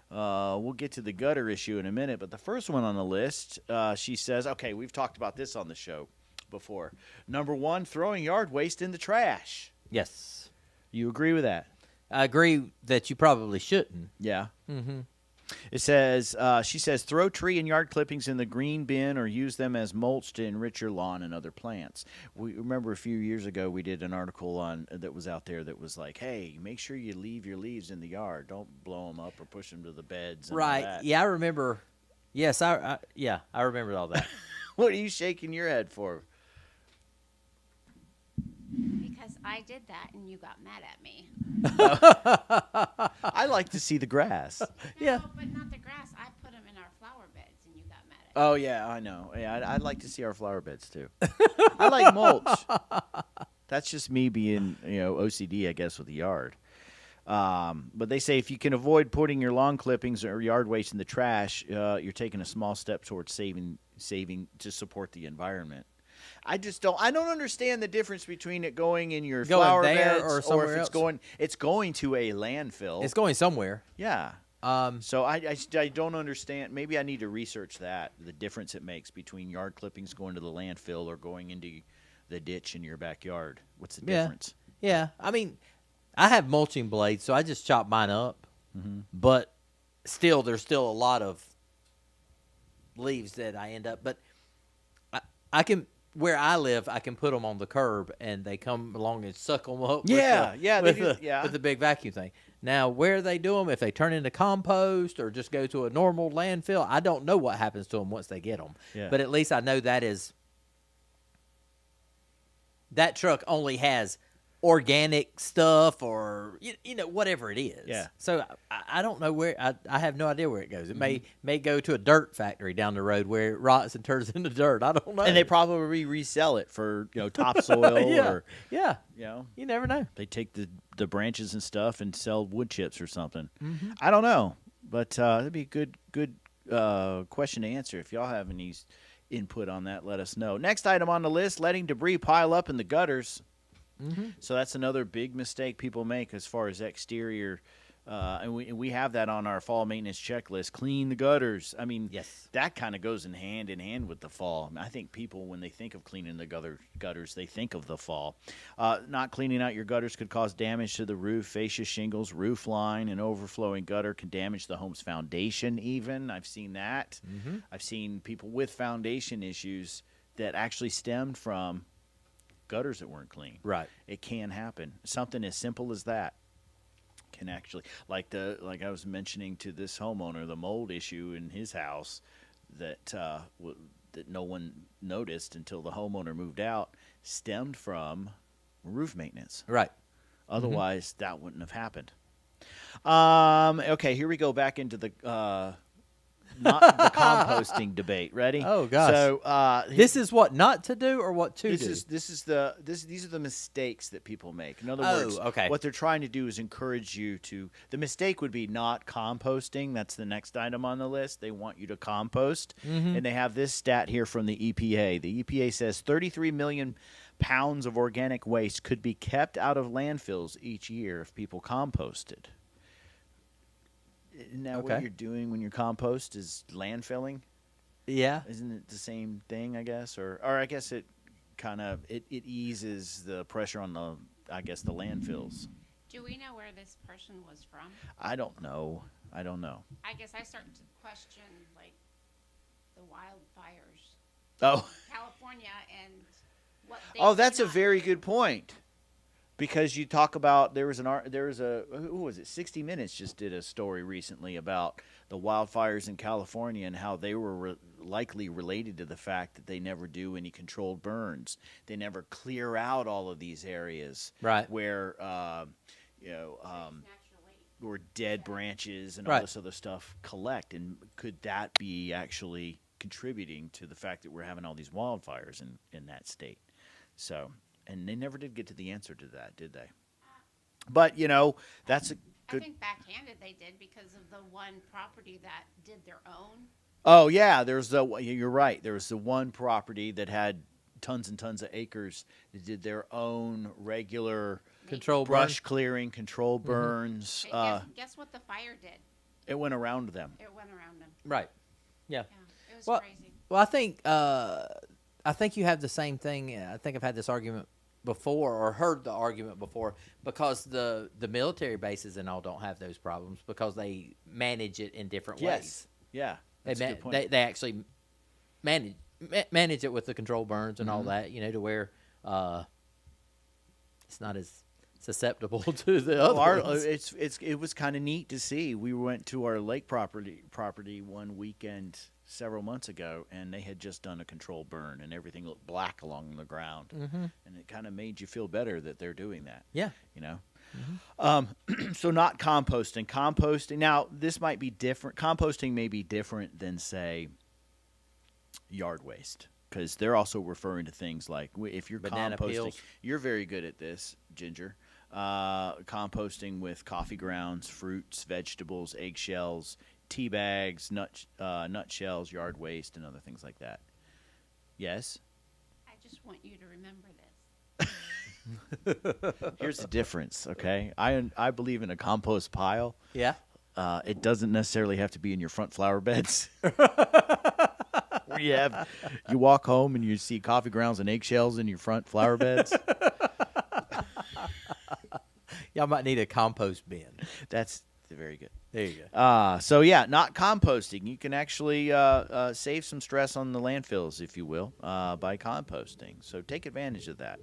Speaker 1: We'll get to the gutter issue in a minute, but the first one on the list, she says, okay, we've talked about this on the show before. Number 1, throwing yard waste in the trash.
Speaker 3: Yes.
Speaker 1: You agree with that?
Speaker 3: I agree that you probably shouldn't.
Speaker 1: Yeah. Mm-hmm. It says, she says, throw tree and yard clippings in the green bin or use them as mulch to enrich your lawn and other plants. We remember a few years ago we did an article on that was out there that was like, hey, make sure you leave your leaves in the yard. Don't blow them up or push them to the beds. And all
Speaker 3: Right.
Speaker 1: that.
Speaker 3: Yeah, I remember. Yes, I remember all that.
Speaker 1: What are you shaking your head for?
Speaker 7: Because I did that and you got mad at me.
Speaker 1: I like to see the grass.
Speaker 3: Yeah.
Speaker 7: No, but not the grass. I put them in our flower beds and you got mad at me.
Speaker 1: Oh, yeah, I know. Yeah, I'd like to see our flower beds, too. I like mulch. That's just me being, OCD, I guess, with the yard. But they say if you can avoid putting your lawn clippings or yard waste in the trash, you're taking a small step towards saving to support the environment. I don't understand the difference between it going in your flower
Speaker 3: there
Speaker 1: beds
Speaker 3: or somewhere
Speaker 1: if it's going to a landfill.
Speaker 3: It's going somewhere.
Speaker 1: Yeah. So I don't understand. Maybe I need to research that, the difference it makes between yard clippings going to the landfill or going into the ditch in your backyard. What's the difference?
Speaker 3: Yeah. I mean, I have mulching blades, so I just chop mine up. Mm-hmm. But there's still a lot of leaves that I end up. But I can, where I live, I can put them on the curb, and they come along and suck them up.
Speaker 1: Yeah,
Speaker 3: with
Speaker 1: with
Speaker 3: the big vacuum thing. Now, where they do them, if they turn into compost or just go to a normal landfill, I don't know what happens to them once they get them.
Speaker 1: Yeah.
Speaker 3: But at least I know that truck only has organic stuff or whatever it is.
Speaker 1: Yeah.
Speaker 3: So I don't know where. I have no idea where it goes. It
Speaker 1: Mm-hmm.
Speaker 3: may go to a dirt factory down the road where it rots and turns into dirt. I don't know.
Speaker 1: And they probably resell it for topsoil
Speaker 3: yeah,
Speaker 1: or
Speaker 3: yeah.
Speaker 1: you
Speaker 3: never know.
Speaker 1: they take the branches and stuff and sell wood chips or something.
Speaker 3: Mm-hmm.
Speaker 1: I don't know, but that'd be a good question to answer. If y'all have any input on that, let us know. Next item on the list: letting debris pile up in the gutters.
Speaker 3: Mm-hmm.
Speaker 1: So that's another big mistake people make as far as exterior, and we have that on our fall maintenance checklist. Clean the gutters. I mean,
Speaker 3: Yes.
Speaker 1: that kind of goes in hand with the fall. I think people, when they think of cleaning the gutters, they think of the fall. Not cleaning out your gutters could cause damage to the roof, fascia, shingles, roof line. An overflowing gutter can damage the home's foundation even. I've seen that.
Speaker 3: Mm-hmm.
Speaker 1: I've seen people with foundation issues that actually stemmed from gutters that weren't clean.
Speaker 3: Right.
Speaker 1: It can happen. Something as simple as that can actually, like I was mentioning to this homeowner, the mold issue in his house that that no one noticed until the homeowner moved out stemmed from roof maintenance.
Speaker 3: Right.
Speaker 1: Otherwise, that wouldn't have happened. Okay, here we go back into the not the composting debate. Ready?
Speaker 3: Oh, gosh.
Speaker 1: So
Speaker 3: This is what not to do or what to do.
Speaker 1: these are the mistakes that people make. In other
Speaker 3: Oh,
Speaker 1: words,
Speaker 3: okay.
Speaker 1: what they're trying to do is encourage you to. The mistake would be not composting. That's the next item on the list. They want you to compost, and they have this stat here from the EPA. The EPA says 33 million pounds of organic waste could be kept out of landfills each year if people composted. Isn't that what
Speaker 3: Okay.
Speaker 1: you're doing when you compost? Is landfilling?
Speaker 3: Yeah.
Speaker 1: Isn't it the same thing, I guess? Or I guess it kind of it eases the pressure on the landfills.
Speaker 7: Do we know where this person was from?
Speaker 1: I don't know.
Speaker 7: I guess I start to question like the wildfires,
Speaker 1: Oh,
Speaker 7: California, and what. They
Speaker 1: oh, that's a
Speaker 7: cannot
Speaker 1: very
Speaker 7: do.
Speaker 1: good point. Because you talk about who was it? 60 Minutes just did a story recently about the wildfires in California and how they were likely related to the fact that they never do any controlled burns. They never clear out all of these areas,
Speaker 3: Right.
Speaker 1: Where
Speaker 7: Naturally.
Speaker 1: where dead branches and all
Speaker 3: Right.
Speaker 1: this other stuff collect, and could that be actually contributing to the fact that we're having all these wildfires in that state? So. And they never did get to the answer to that, did they? But, that's a
Speaker 7: I
Speaker 1: good...
Speaker 7: think backhanded they did because of the one property that did their own.
Speaker 1: Oh, yeah, you're right. There was the one property that had tons and tons of acres that did their own regular
Speaker 3: Control
Speaker 1: brush clearing, control burns.
Speaker 7: And guess what the fire did?
Speaker 1: It went around them.
Speaker 7: It went around them.
Speaker 3: Right. Yeah.
Speaker 7: Yeah, it was
Speaker 3: Well,
Speaker 7: crazy.
Speaker 3: Well, I think you have the same thing. I think I've had this argument before or heard the argument before because the military bases and all don't have those problems because they manage it in different ways.
Speaker 1: Yeah, that's a good point.
Speaker 3: They actually manage it with the control burns and all that, to where it's not as susceptible to the other ones.
Speaker 1: It was kind of neat to see. We went to our lake property one weekend several months ago, and they had just done a controlled burn, and everything looked black along the ground, and it kind of made you feel better that they're doing that.
Speaker 3: Yeah.
Speaker 1: So not composting. Composting. Now this might be different. Composting may be different than say yard waste. Because they're also referring to things like if you're
Speaker 3: Banana
Speaker 1: composting,
Speaker 3: peels.
Speaker 1: you're very good at this, Ginger. Composting with coffee grounds, fruits, vegetables, eggshells, tea bags, nutshells, yard waste, and other things like that. Yes?
Speaker 7: I just want you to remember this.
Speaker 1: Here's the difference, okay? I believe in a compost pile.
Speaker 3: Yeah.
Speaker 1: It doesn't necessarily have to be in your front flower beds. You walk home and you see coffee grounds and eggshells in your front flower beds.
Speaker 3: Y'all might need a compost bin.
Speaker 1: That's very good.
Speaker 3: There you go.
Speaker 1: So yeah, not composting. You can actually save some stress on the landfills, if you will, by composting. So take advantage of that.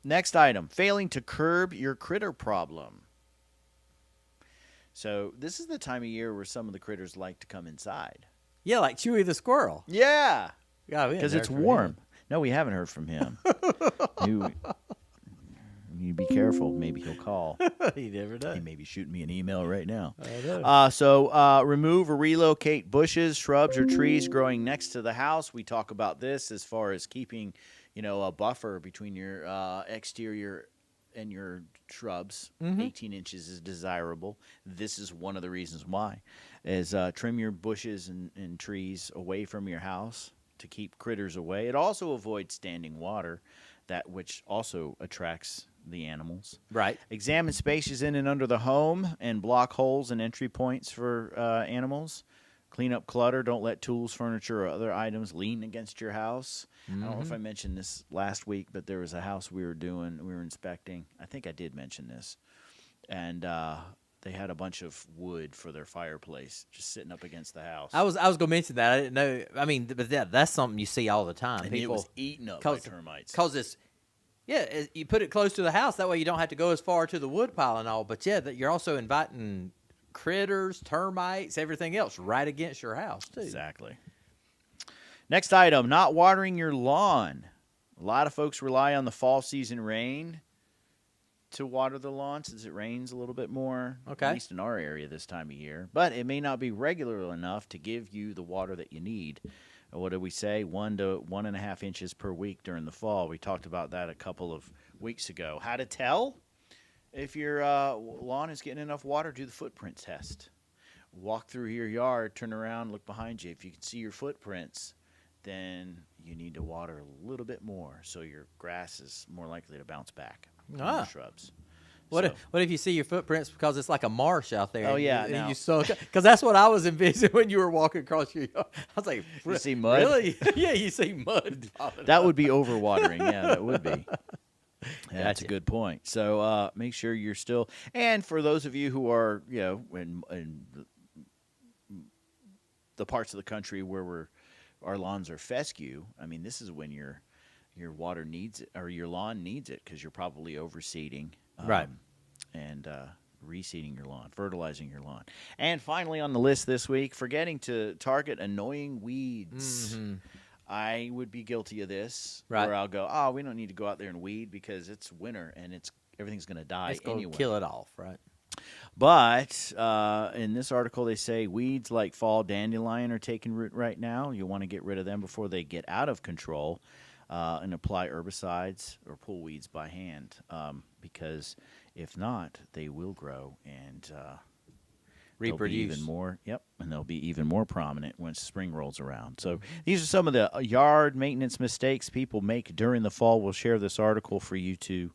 Speaker 1: Next item: failing to curb your critter problem. So this is the time of year where some of the critters like to come inside.
Speaker 3: Yeah, like Chewy the squirrel.
Speaker 1: Yeah,
Speaker 3: Yeah,
Speaker 1: because it's warm. No, we haven't heard from him. You be careful. Maybe he'll call.
Speaker 3: He never does.
Speaker 1: He may be shooting me an email right now.
Speaker 3: I know.
Speaker 1: So remove or relocate bushes, shrubs, or trees growing next to the house. We talk about this as far as keeping, a buffer between your exterior and your shrubs. 18 inches is desirable. This is one of the reasons why. Is trim your bushes and trees away from your house to keep critters away. It also avoids standing water, which also attracts the animals.
Speaker 3: Right.
Speaker 1: Examine spaces in and under the home and block holes and entry points for animals. Clean up clutter. Don't let tools, furniture, or other items lean against your house. I don't know if I mentioned this last week, but there was a house we were inspecting. I think I did mention this. And they had a bunch of wood for their fireplace just sitting up against the house.
Speaker 3: I was going to mention that. I didn't know. I mean, but that's something you see all the time.
Speaker 1: And
Speaker 3: People,
Speaker 1: it was eaten up by termites.
Speaker 3: Because you put it close to the house. That way you don't have to go as far to the wood pile and all. But, that you're also inviting critters, termites, everything else right against your house, too.
Speaker 1: Exactly. Next item, not watering your lawn. A lot of folks rely on the fall season rain to water the lawn since it rains a little bit more, at least in our area this time of year. But it may not be regular enough to give you the water that you need. What did we say? 1 to 1.5 inches per week during the fall. We talked about that a couple of weeks ago. How to tell if your lawn is getting enough water? Do the footprint test. Walk through your yard, turn around, look behind you. If you can see your footprints, then you need to water a little bit more so your grass is more likely to bounce back. Your shrubs.
Speaker 3: What if you see your footprints because it's like a marsh out there?
Speaker 1: Oh, yeah.
Speaker 3: Because that's what I was envisioning when you were walking across your yard. I was like,
Speaker 1: you see mud?
Speaker 3: Really? Yeah, you see mud.
Speaker 1: That would be overwatering. Yeah, that would be. Yeah, that's a good point. So make sure you're still. And for those of you who are, in the parts of the country where our lawns are fescue, I mean, this is when your water needs it, or your lawn needs it, because you're probably overseeding.
Speaker 3: Right.
Speaker 1: And reseeding your lawn, fertilizing your lawn. And finally on the list this week, forgetting to target annoying weeds. I would be guilty of this, where I'll go, we don't need to go out there and weed because it's winter and everything's going to die anyway.
Speaker 3: Kill it off, right?
Speaker 1: But in this article, they say weeds like fall dandelion are taking root right now. You want to get rid of them before they get out of control. And apply herbicides or pull weeds by hand, because if not, they will grow and
Speaker 3: reproduce
Speaker 1: even more. Yep, and they'll be even more prominent once spring rolls around. So these are some of the yard maintenance mistakes people make during the fall. We'll share this article for you to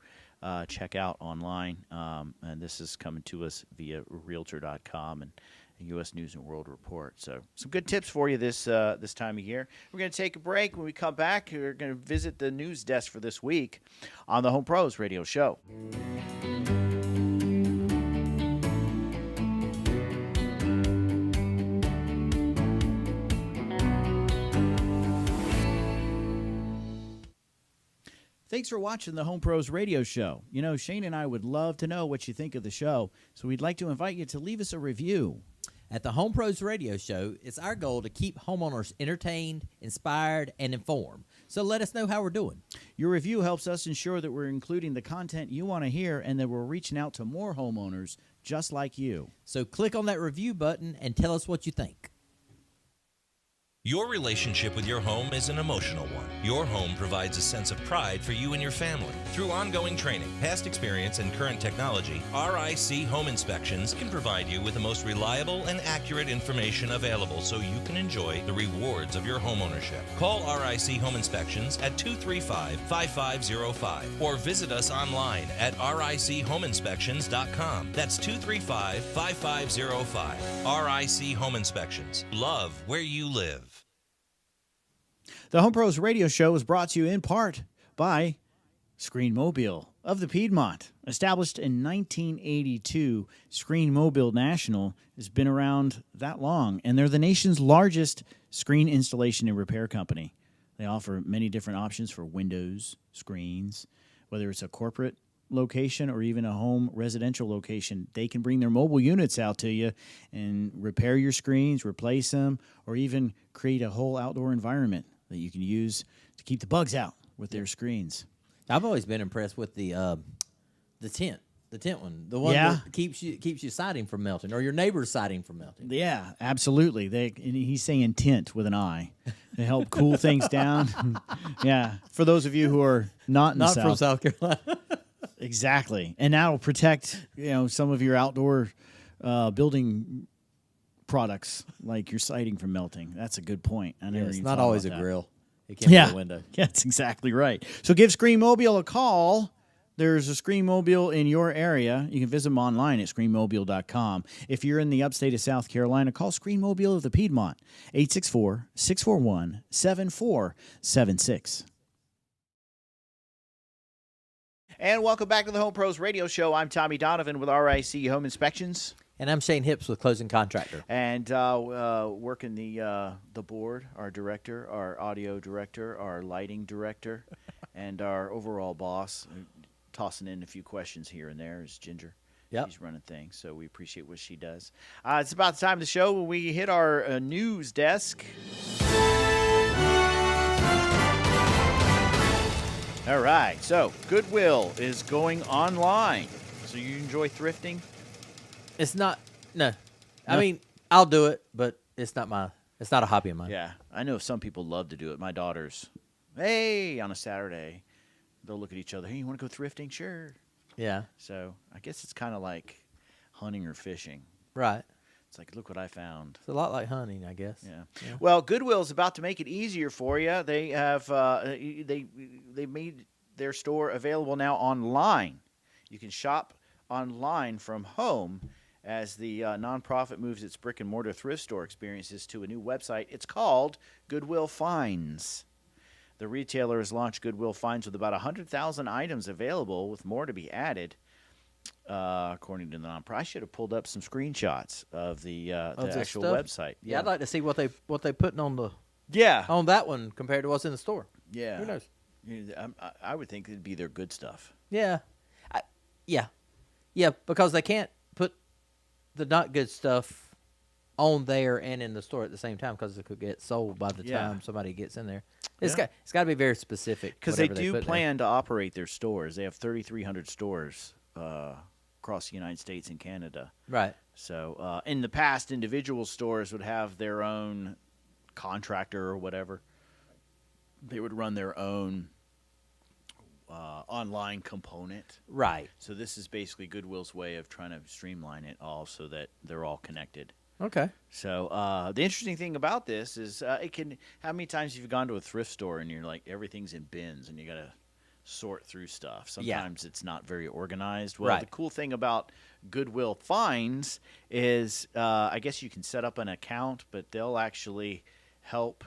Speaker 1: check out online, and this is coming to us via Realtor.com and U.S. News and World Report. So some good tips for you this time of year. We're going to take a break. When we come back, we're going to visit the news desk for this week on the Home Pros Radio Show.
Speaker 9: Thanks for watching the Home Pros Radio Show. Shane and I would love to know what you think of the show, so we'd like to invite you to leave us a review.
Speaker 3: At the Home Pros Radio Show, it's our goal to keep homeowners entertained, inspired, and informed. So let us know how we're doing.
Speaker 9: Your review helps us ensure that we're including the content you want to hear and that we're reaching out to more homeowners just like you.
Speaker 3: So click on that review button and tell us what you think.
Speaker 10: Your relationship with your home is an emotional one. Your home provides a sense of pride for you and your family. Through ongoing training, past experience, and current technology, RIC Home Inspections can provide you with the most reliable and accurate information available so you can enjoy the rewards of your home ownership. Call RIC Home Inspections at 235-5505 or visit us online at richomeinspections.com. That's 235-5505. RIC Home Inspections. Love where you live.
Speaker 9: The Home Pros Radio Show is brought to you in part by Screen Mobile of the Piedmont. Established in 1982, Screen Mobile National has been around that long, and they're the nation's largest screen installation and repair company. They offer many different options for windows, screens, whether it's a corporate location or even a home residential location, they can bring their mobile units out to you and repair your screens, replace them, or even create a whole outdoor environment that you can use to keep the bugs out with their screens.
Speaker 3: I've always been impressed with the tent one, the one
Speaker 9: Yeah.
Speaker 3: that keeps your siding from melting or your neighbor's siding from melting.
Speaker 9: Yeah, absolutely. And he's saying tint with an I to help cool things down. Yeah, for those of you who are not in the
Speaker 3: Not from
Speaker 9: South.
Speaker 3: South Carolina.
Speaker 9: Exactly. And that'll protect, some of your outdoor building products like your siding from melting. That's a good point. I never
Speaker 3: It's
Speaker 9: even
Speaker 3: not
Speaker 9: thought
Speaker 3: always a
Speaker 9: about that.
Speaker 3: grill. It can be a window.
Speaker 9: Yeah, that's exactly right. So give Screen Mobile a call. There's a Screen Mobile in your area. You can visit them online at screenmobile.com. If you're in the upstate of South Carolina, call Screen Mobile of the Piedmont, 864-641-7476.
Speaker 1: And welcome back to the Home Pros Radio Show. I'm Tommy Donovan with RIC Home Inspections.
Speaker 3: And I'm Shane Hips with Closing Contractor.
Speaker 1: And working the board, our director, our audio director, our lighting director, and our overall boss, tossing in a few questions here and there, is Ginger.
Speaker 3: Yep.
Speaker 1: She's running things, so we appreciate what she does. It's about the time of the show when we hit our news desk. All right, so Goodwill is going online. So you enjoy thrifting?
Speaker 3: It's not I mean, I'll do it, but it's not a hobby of mine.
Speaker 1: Yeah, I know some people love to do it. My daughters, hey, on a Saturday, they'll look at each other. Hey, you want to go thrifting? Sure.
Speaker 3: Yeah.
Speaker 1: So I guess it's kind of like hunting or fishing.
Speaker 3: Right.
Speaker 1: It's like, look what I found.
Speaker 3: It's a lot like hunting, I guess.
Speaker 1: Yeah. Well, Goodwill's about to make it easier for you. They have they made their store available now online. You can shop online from home as the nonprofit moves its brick and mortar thrift store experiences to a new website. It's called Goodwill Finds. The retailer has launched Goodwill Finds with about 100,000 items available, with more to be added. According to the nonprofit, I should have pulled up some screenshots of the actual
Speaker 3: stuff?
Speaker 1: website.
Speaker 3: Yeah, I'd like to see what they putting on
Speaker 1: on
Speaker 3: that one compared to what's in the store.
Speaker 1: Yeah.
Speaker 3: Who knows?
Speaker 1: I would think it'd be their good stuff.
Speaker 3: Yeah. Yeah, because they can't put the not good stuff on there and in the store at the same time because it could get sold by the time somebody gets in there. It's got to be very specific.
Speaker 1: Because they do plan to operate their stores. They have 3,300 stores across the United States and Canada.
Speaker 3: Right.
Speaker 1: So in the past, individual stores would have their own contractor or whatever. They would run their own online component.
Speaker 3: Right.
Speaker 1: So this is basically Goodwill's way of trying to streamline it all so that they're all connected.
Speaker 3: Okay.
Speaker 1: So the interesting thing about this is it can. How many times have you gone to a thrift store and you're like, everything's in bins and you got to sort through stuff? Sometimes it's not very organized. Well, the cool thing about Goodwill Finds is I guess you can set up an account, but they'll actually help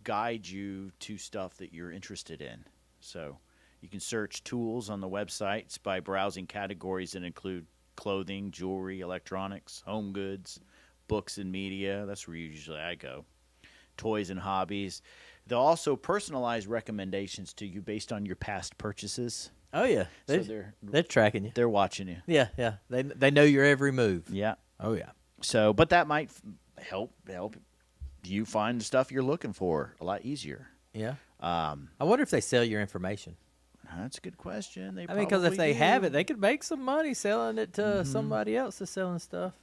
Speaker 1: guide you to stuff that you're interested in. So you can search tools on the websites by browsing categories that include clothing, jewelry, electronics, home goods, books and media. That's where usually I go. Toys and hobbies. They'll also personalize recommendations to you based on your past purchases.
Speaker 3: Oh yeah, they're tracking you.
Speaker 1: They're watching you.
Speaker 3: Yeah. They know your every move.
Speaker 1: Yeah.
Speaker 3: Oh yeah.
Speaker 1: So, but that might help you find the stuff you're looking for a lot easier.
Speaker 3: Yeah. I wonder if they sell your information.
Speaker 1: That's a good question.
Speaker 3: Because if they have it, they could make some money selling it to somebody else that's selling stuff.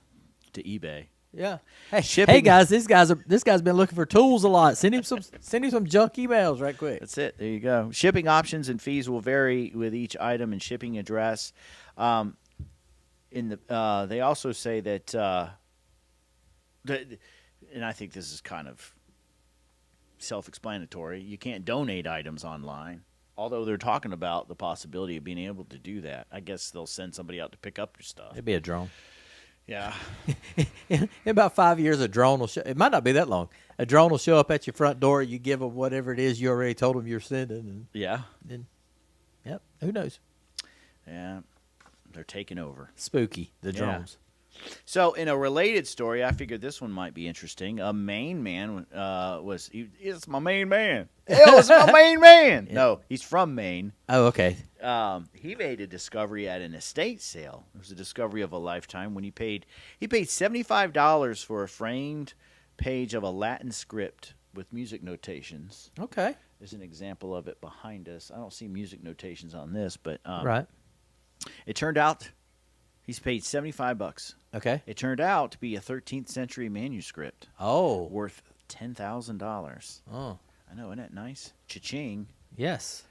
Speaker 1: To eBay.
Speaker 3: Yeah. Hey guys, this guy's been looking for tools a lot. Send him some junk emails right quick.
Speaker 1: That's it. There you go. Shipping options and fees will vary with each item and shipping address. They also say that, and I think this is kind of self-explanatory. You can't donate items online. Although they're talking about the possibility of being able to do that. I guess they'll send somebody out to pick up your stuff.
Speaker 3: It'd be a drone.
Speaker 1: Yeah.
Speaker 3: In about 5 years, a drone will show. It might not be that long. A drone will show up at your front door. You give them whatever it is you already told them you're sending.
Speaker 1: Yeah.
Speaker 3: Yep. Who knows?
Speaker 1: Yeah. They're taking over.
Speaker 3: Spooky, the drones.
Speaker 1: So, in a related story, I figured this one might be interesting. A Maine man it's my main man. Hell, it's my main man. No, he's from Maine.
Speaker 3: Oh, okay.
Speaker 1: he made a discovery at an estate sale. It was a discovery of a lifetime when he paid $75 for a framed page of a Latin script with music notations.
Speaker 3: Okay.
Speaker 1: There's an example of it behind us. I don't see music notations on this, but
Speaker 3: Right.
Speaker 1: it turned out he's paid $75.
Speaker 3: Okay.
Speaker 1: It turned out to be a 13th century manuscript
Speaker 3: Oh.
Speaker 1: worth $10,000.
Speaker 3: Oh.
Speaker 1: I know, isn't that nice? Cha-ching.
Speaker 3: Yes.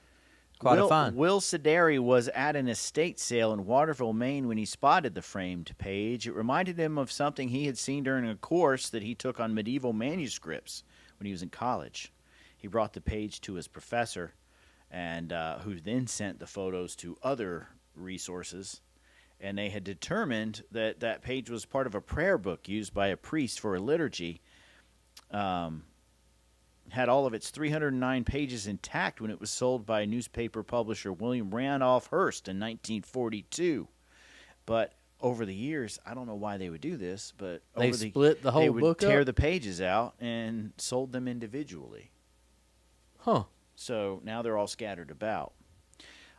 Speaker 3: Quite a find.
Speaker 1: Will Sideri was at an estate sale in Waterville, Maine when he spotted the framed page. It reminded him of something he had seen during a course that he took on medieval manuscripts when he was in college. He brought the page to his professor, and who then sent the photos to other resources. And they had determined that that page was part of a prayer book used by a priest for a liturgy. Had all of its 309 pages intact when it was sold by newspaper publisher William Randolph Hearst in 1942. But over the years, I don't know why they would do this, but
Speaker 3: They split the whole
Speaker 1: they would
Speaker 3: book
Speaker 1: tear
Speaker 3: up?
Speaker 1: the pages out and sold them individually.
Speaker 3: Huh.
Speaker 1: So now they're all scattered about.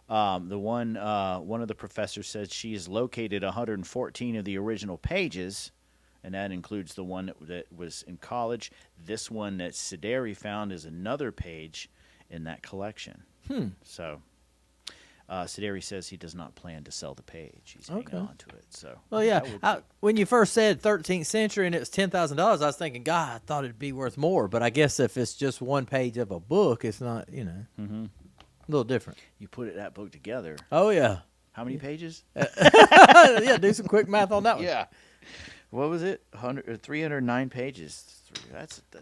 Speaker 1: One of the professors said she has located 114 of the original pages, and that includes the one that was in college. This one that Sideri found is another page in that collection. So Sideri says he does not plan to sell the page. He's hanging on to it. So,
Speaker 3: Well, yeah. When you first said 13th century and it was $10,000, I was thinking, God, I thought it'd be worth more. But I guess if it's just one page of a book, it's not, a little different.
Speaker 1: you put that book together.
Speaker 3: Oh, yeah.
Speaker 1: How many pages?
Speaker 3: Yeah, do some quick math on that one.
Speaker 1: Yeah. What was it? 309 pages. That's a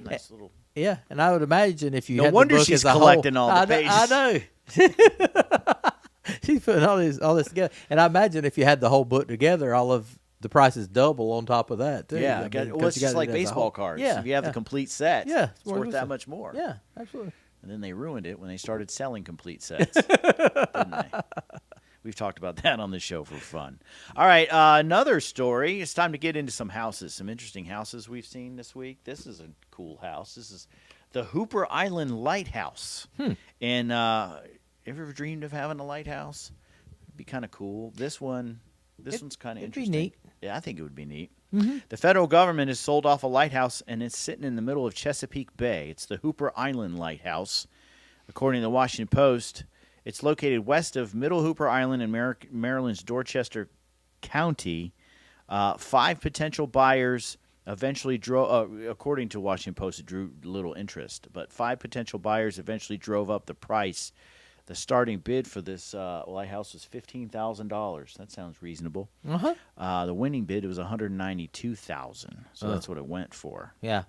Speaker 1: nice little.
Speaker 3: Yeah, and I would imagine if you
Speaker 1: No
Speaker 3: had
Speaker 1: wonder
Speaker 3: the book
Speaker 1: she's
Speaker 3: as a
Speaker 1: collecting
Speaker 3: whole,
Speaker 1: all the pages.
Speaker 3: I know. She's putting all this together, and I imagine if you had the whole book together, all of the price is double on top of that too.
Speaker 1: Yeah,
Speaker 3: I mean,
Speaker 1: well,
Speaker 3: 'cause
Speaker 1: it's
Speaker 3: you
Speaker 1: just
Speaker 3: got
Speaker 1: like
Speaker 3: it as a
Speaker 1: baseball
Speaker 3: whole.
Speaker 1: cards.
Speaker 3: Yeah,
Speaker 1: If you have the complete set,
Speaker 3: Yeah,
Speaker 1: it's worth that much more.
Speaker 3: Yeah, absolutely.
Speaker 1: And then they ruined it when they started selling complete sets, didn't they? We've talked about that on the show for fun. All right, another story. It's time to get into some houses, some interesting houses we've seen this week. This is a cool house. This is the Hooper Island Lighthouse. And ever dreamed of having a lighthouse? It'd be kind of cool. This one's kind of
Speaker 3: it'd be
Speaker 1: interesting.
Speaker 3: neat.
Speaker 1: Yeah, I think it would be neat. The federal government has sold off a lighthouse, and it's sitting in the middle of Chesapeake Bay. It's the Hooper Island Lighthouse. According to the Washington Post, it's located west of Middle Hooper Island in Maryland's Dorchester County. 5 potential buyers eventually drove, according to Washington Post, it drew little interest, but 5 potential buyers eventually drove up the price. The starting bid for this lighthouse was $15,000. That sounds reasonable. The winning bid was $192,000, so that's what it went for.
Speaker 3: Yeah.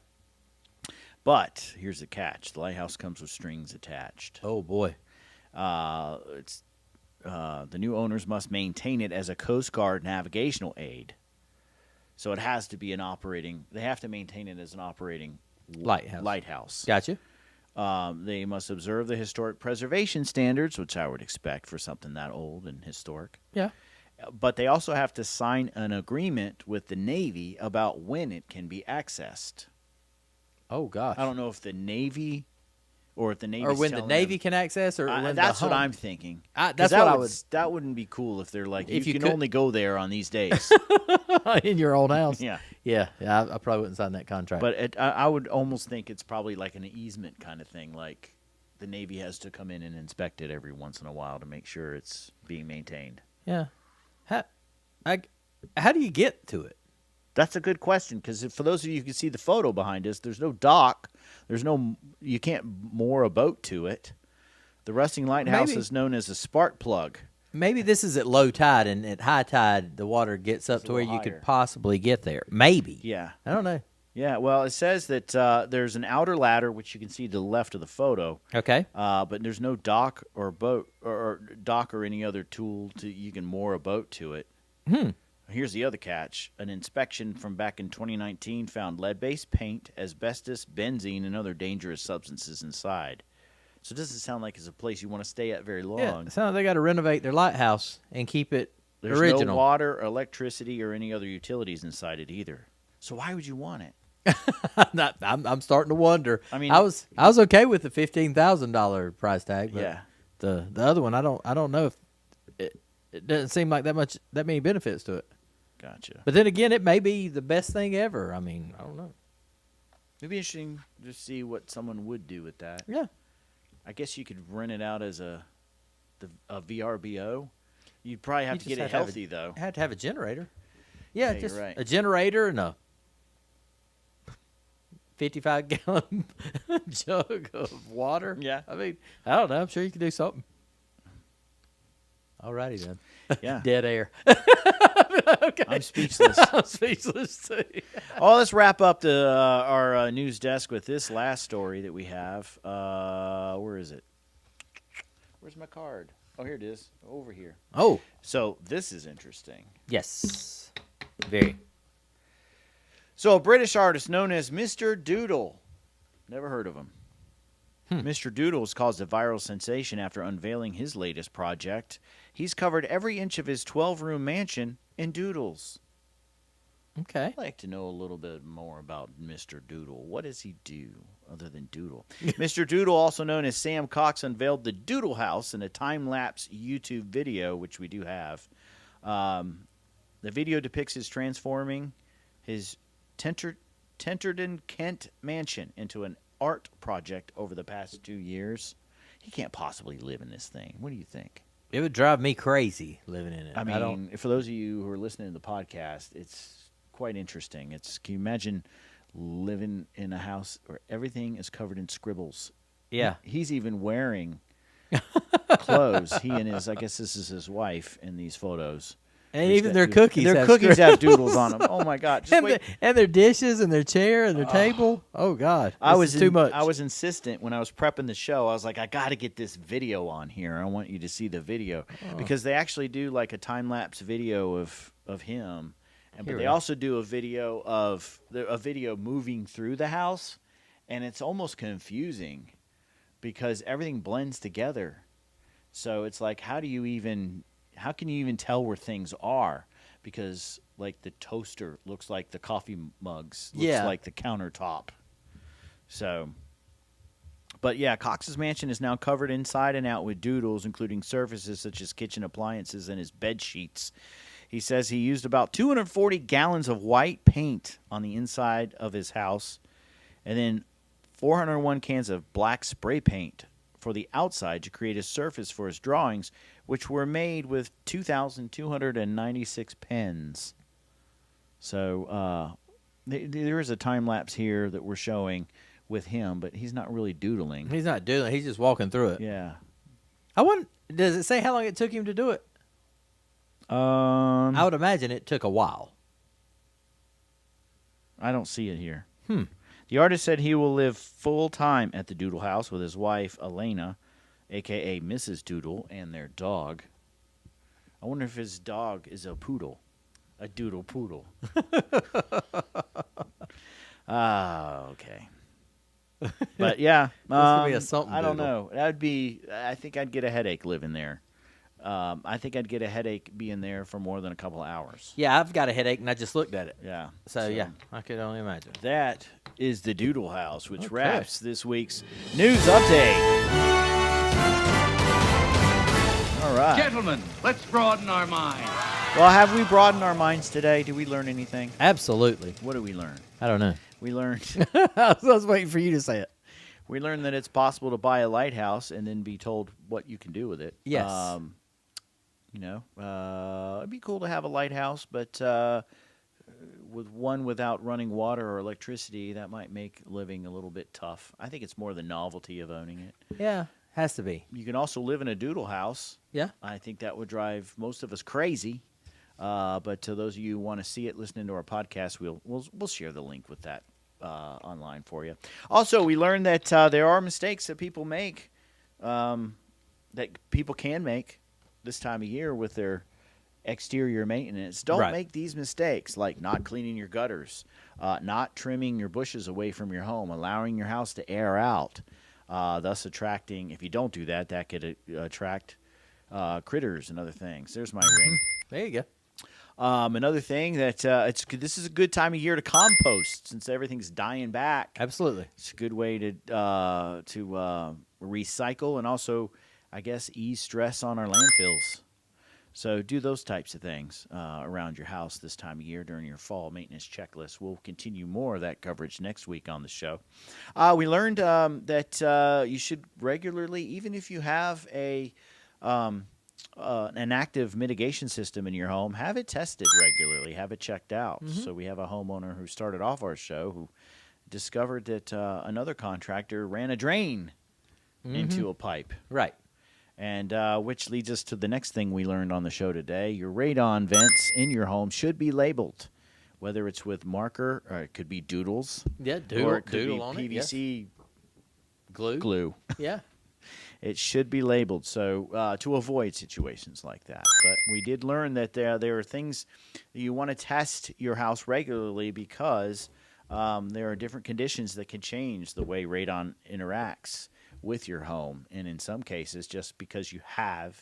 Speaker 1: But here's the catch: the lighthouse comes with strings attached.
Speaker 3: Oh boy.
Speaker 1: The new owners must maintain it as a Coast Guard navigational aid. So it has to be they have to maintain it as an operating lighthouse.
Speaker 3: Gotcha.
Speaker 1: They must observe the historic preservation standards, which I would expect for something that old and historic.
Speaker 3: Yeah.
Speaker 1: But they also have to sign an agreement with the Navy about when it can be accessed.
Speaker 3: Oh gosh.
Speaker 1: I don't know if the Navy or if the Navy
Speaker 3: or when the Navy can access, or when
Speaker 1: that's
Speaker 3: the
Speaker 1: what
Speaker 3: home.
Speaker 1: I'm thinking.
Speaker 3: That's what I would.
Speaker 1: That wouldn't be cool if they're like,
Speaker 3: If
Speaker 1: you
Speaker 3: you
Speaker 1: can
Speaker 3: could-
Speaker 1: only go there on these days.
Speaker 3: in your old house.
Speaker 1: Yeah.
Speaker 3: Yeah. I probably wouldn't sign that contract.
Speaker 1: But I would almost think it's probably like an easement kind of thing. Like the Navy has to come in and inspect it every once in a while to make sure it's being maintained.
Speaker 3: yeah. How do you get to it?
Speaker 1: That's a good question, because for those of you who can see the photo behind us, there's no dock. You can't moor a boat to it. The rusting lighthouse is known as a spark plug.
Speaker 3: Maybe this is at low tide, and at high tide, the water gets up to where you
Speaker 1: higher.
Speaker 3: could possibly get there. Maybe.
Speaker 1: Yeah.
Speaker 3: I don't know.
Speaker 1: Yeah, well, it says that there's an outer ladder, which you can see to the left of the photo.
Speaker 3: Okay.
Speaker 1: But there's no dock or boat or dock or any other tool you can moor a boat to it. Here's the other catch. An inspection from back in 2019 found lead-based paint, asbestos, benzene, and other dangerous substances inside. So it doesn't sound like it's a place you want to stay at very long.
Speaker 3: Yeah. It sounds like they got to renovate their lighthouse and keep it
Speaker 1: There's
Speaker 3: original.
Speaker 1: no water, electricity, or any other utilities inside it either. So why would you want it?
Speaker 3: I'm starting to wonder.
Speaker 1: I mean,
Speaker 3: I was okay with the $15,000 price tag. But
Speaker 1: Yeah.
Speaker 3: The other one, I don't know if it doesn't seem like that many benefits to it.
Speaker 1: Gotcha.
Speaker 3: But then again, it may be the best thing ever. I mean, I don't know.
Speaker 1: It'd be interesting to see what someone would do with that.
Speaker 3: Yeah.
Speaker 1: I guess you could rent it out as a VRBO. You'd probably have to get it healthy, though.
Speaker 3: Have to have a generator. Yeah,
Speaker 1: Yeah,
Speaker 3: just
Speaker 1: you're right.
Speaker 3: a generator and a 55-gallon jug of water.
Speaker 1: Yeah.
Speaker 3: I mean, I don't know. I'm sure you could do something. All righty then.
Speaker 1: Yeah.
Speaker 3: Dead air. Okay.
Speaker 1: I'm speechless.
Speaker 3: I'm speechless too.
Speaker 1: Oh, let's wrap up our news desk with this last story that we have. Where is it? Where's my card? Oh, here it is. Over here.
Speaker 3: Oh.
Speaker 1: So this is interesting.
Speaker 3: Yes. Very.
Speaker 1: So a British artist known as Mr. Doodle. Never heard of him. Mr. Doodle has caused a viral sensation after unveiling his latest project. He's covered every inch of his 12-room mansion in doodles.
Speaker 3: Okay.
Speaker 1: I'd like to know a little bit more about Mr. Doodle. What does he do other than doodle? Mr. Doodle, also known as Sam Cox, unveiled the Doodle House in a time-lapse YouTube video, which we do have. The video depicts his transforming his Tenterden, Kent mansion into an art project over the past 2 years. He can't possibly live in this thing. What do you think?
Speaker 3: It would drive me crazy living in it.
Speaker 1: I mean, for those of you who are listening to the podcast, it's quite interesting. Can you imagine living in a house where everything is covered in scribbles?
Speaker 3: Yeah.
Speaker 1: He's even wearing clothes. He and I guess this is his wife in these photos.
Speaker 3: And even their cookies
Speaker 1: have doodles on them. Oh, my God. Just wait.
Speaker 3: And their dishes and their chair and their table. Oh, God. This is too much.
Speaker 1: I was insistent when I was prepping the show. I was like, I got to get this video on here. I want you to see the video. Because they actually do like a time-lapse video of him. But they also do a video of a video moving through the house. And it's almost confusing because everything blends together. So it's like, how can you even tell where things are? Because like the toaster looks like the coffee mugs, looks like the countertop. So, but yeah, Cox's mansion is now covered inside and out with doodles, including surfaces such as kitchen appliances and his bed sheets. He says he used about 240 gallons of white paint on the inside of his house, and then 401 cans of black spray paint for the outside to create a surface for his drawings, which were made with 2,296 pens. So there is a time lapse here that we're showing with him, but he's not really doodling.
Speaker 3: He's not doodling. He's just walking through it.
Speaker 1: Yeah.
Speaker 3: Does it say how long it took him to do it? I would imagine it took a while.
Speaker 1: I don't see it here. The artist said he will live full-time at the Doodle House with his wife, Elena, a.k.a. Mrs. Doodle, and their dog. I wonder if his dog is a poodle. A doodle poodle. Okay. But, yeah.
Speaker 3: This could be something
Speaker 1: I don't
Speaker 3: doodle.
Speaker 1: know. I think I'd get a headache living there. I think I'd get a headache being there for more than a couple of hours.
Speaker 3: Yeah, I've got a headache, and I just looked at it.
Speaker 1: Yeah.
Speaker 3: So yeah, I could only imagine.
Speaker 1: That is the Doodle House, which wraps this week's news update. All right.
Speaker 6: Gentlemen, let's broaden our minds.
Speaker 1: Well, have we broadened our minds today? Did we learn anything?
Speaker 3: Absolutely.
Speaker 1: What did we learn?
Speaker 3: I don't know.
Speaker 1: We learned
Speaker 3: I was waiting for you to say it.
Speaker 1: we learned that it's possible to buy a lighthouse and then be told what you can do with it.
Speaker 3: Yes.
Speaker 1: It'd be cool to have a lighthouse, but with one without running water or electricity, that might make living a little bit tough. I think it's more the novelty of owning it.
Speaker 3: Yeah, has to be.
Speaker 1: You can also live in a doodle house.
Speaker 3: Yeah.
Speaker 1: I think that would drive most of us crazy. But to those of you who want to see it, listening to our podcast, we'll share the link with that online for you. Also, we learned that there are mistakes that people make, that people can make this time of year with their exterior maintenance. Don't make these mistakes, like not cleaning your gutters, not trimming your bushes away from your home, allowing your house to air out, thus attracting, if you don't do that, that could attract critters and other things. There's my ring.
Speaker 3: There you go.
Speaker 1: Another thing that this is a good time of year to compost since everything's dying back.
Speaker 3: Absolutely.
Speaker 1: It's a good way to recycle, and also I guess, ease stress on our landfills. So do those types of things around your house this time of year during your fall maintenance checklist. We'll continue more of that coverage next week on the show. We learned that you should regularly, even if you have an active mitigation system in your home, have it tested regularly, have it checked out.
Speaker 3: Mm-hmm.
Speaker 1: So we have a homeowner who started off our show who discovered that another contractor ran a drain into a pipe.
Speaker 3: Right.
Speaker 1: And which leads us to the next thing we learned on the show today. Your radon vents in your home should be labeled, whether it's with marker, or it could be doodles.
Speaker 3: Yeah, doodle,
Speaker 1: or it could
Speaker 3: doodle
Speaker 1: be
Speaker 3: on
Speaker 1: PVC
Speaker 3: it. Yes. Glue.
Speaker 1: Yeah. It should be labeled so to avoid situations like that. But we did learn that there are things that you want to test your house regularly because there are different conditions that can change the way radon interacts with your home, and in some cases, just because you have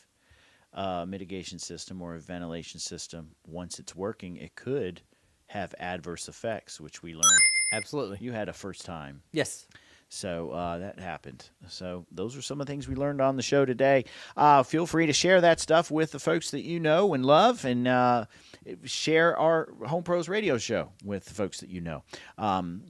Speaker 1: a mitigation system or a ventilation system, once it's working, it could have adverse effects, which we learned.
Speaker 3: Absolutely.
Speaker 1: You had a first time.
Speaker 3: Yes.
Speaker 1: So that happened. So those are some of the things we learned on the show today. Feel free to share that stuff with the folks that you know and love, and share our Home Pros Radio show with the folks that you know.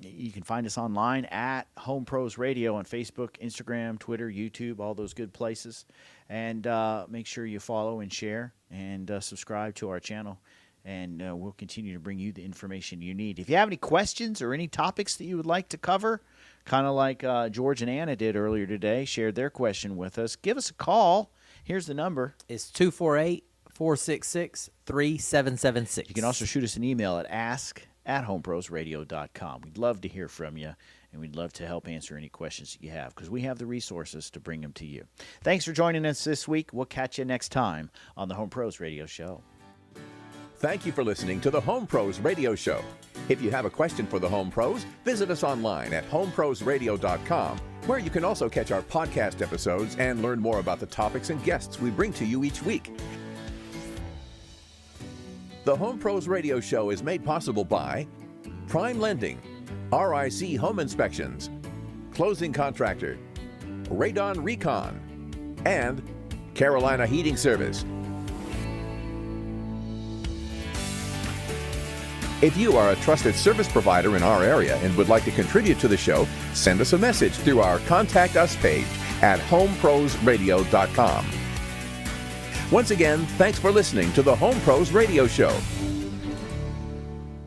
Speaker 1: You can find us online at Home Pros Radio on Facebook, Instagram, Twitter, YouTube, all those good places. And make sure you follow and share and subscribe to our channel. And we'll continue to bring you the information you need. If you have any questions or any topics that you would like to cover, kind of like George and Anna did earlier today, shared their question with us, give us a call. Here's the number.
Speaker 3: It's 248-466-3776.
Speaker 1: You can also shoot us an email at ask@homeprosradio.com. We'd love to hear from you, and we'd love to help answer any questions that you have because we have the resources to bring them to you. Thanks for joining us this week. We'll catch you next time on the Home Pros Radio Show.
Speaker 2: Thank you for listening to the Home Pros Radio Show. If you have a question for the Home Pros, visit us online at homeprosradio.com, where you can also catch our podcast episodes and learn more about the topics and guests we bring to you each week. The Home Pros Radio Show is made possible by Prime Lending, RIC Home Inspections, Closing Contractor, Radon Recon, and Carolina Heating Service. If you are a trusted service provider in our area and would like to contribute to the show, send us a message through our Contact Us page at homeprosradio.com. Once again, thanks for listening to the Home Pros Radio Show.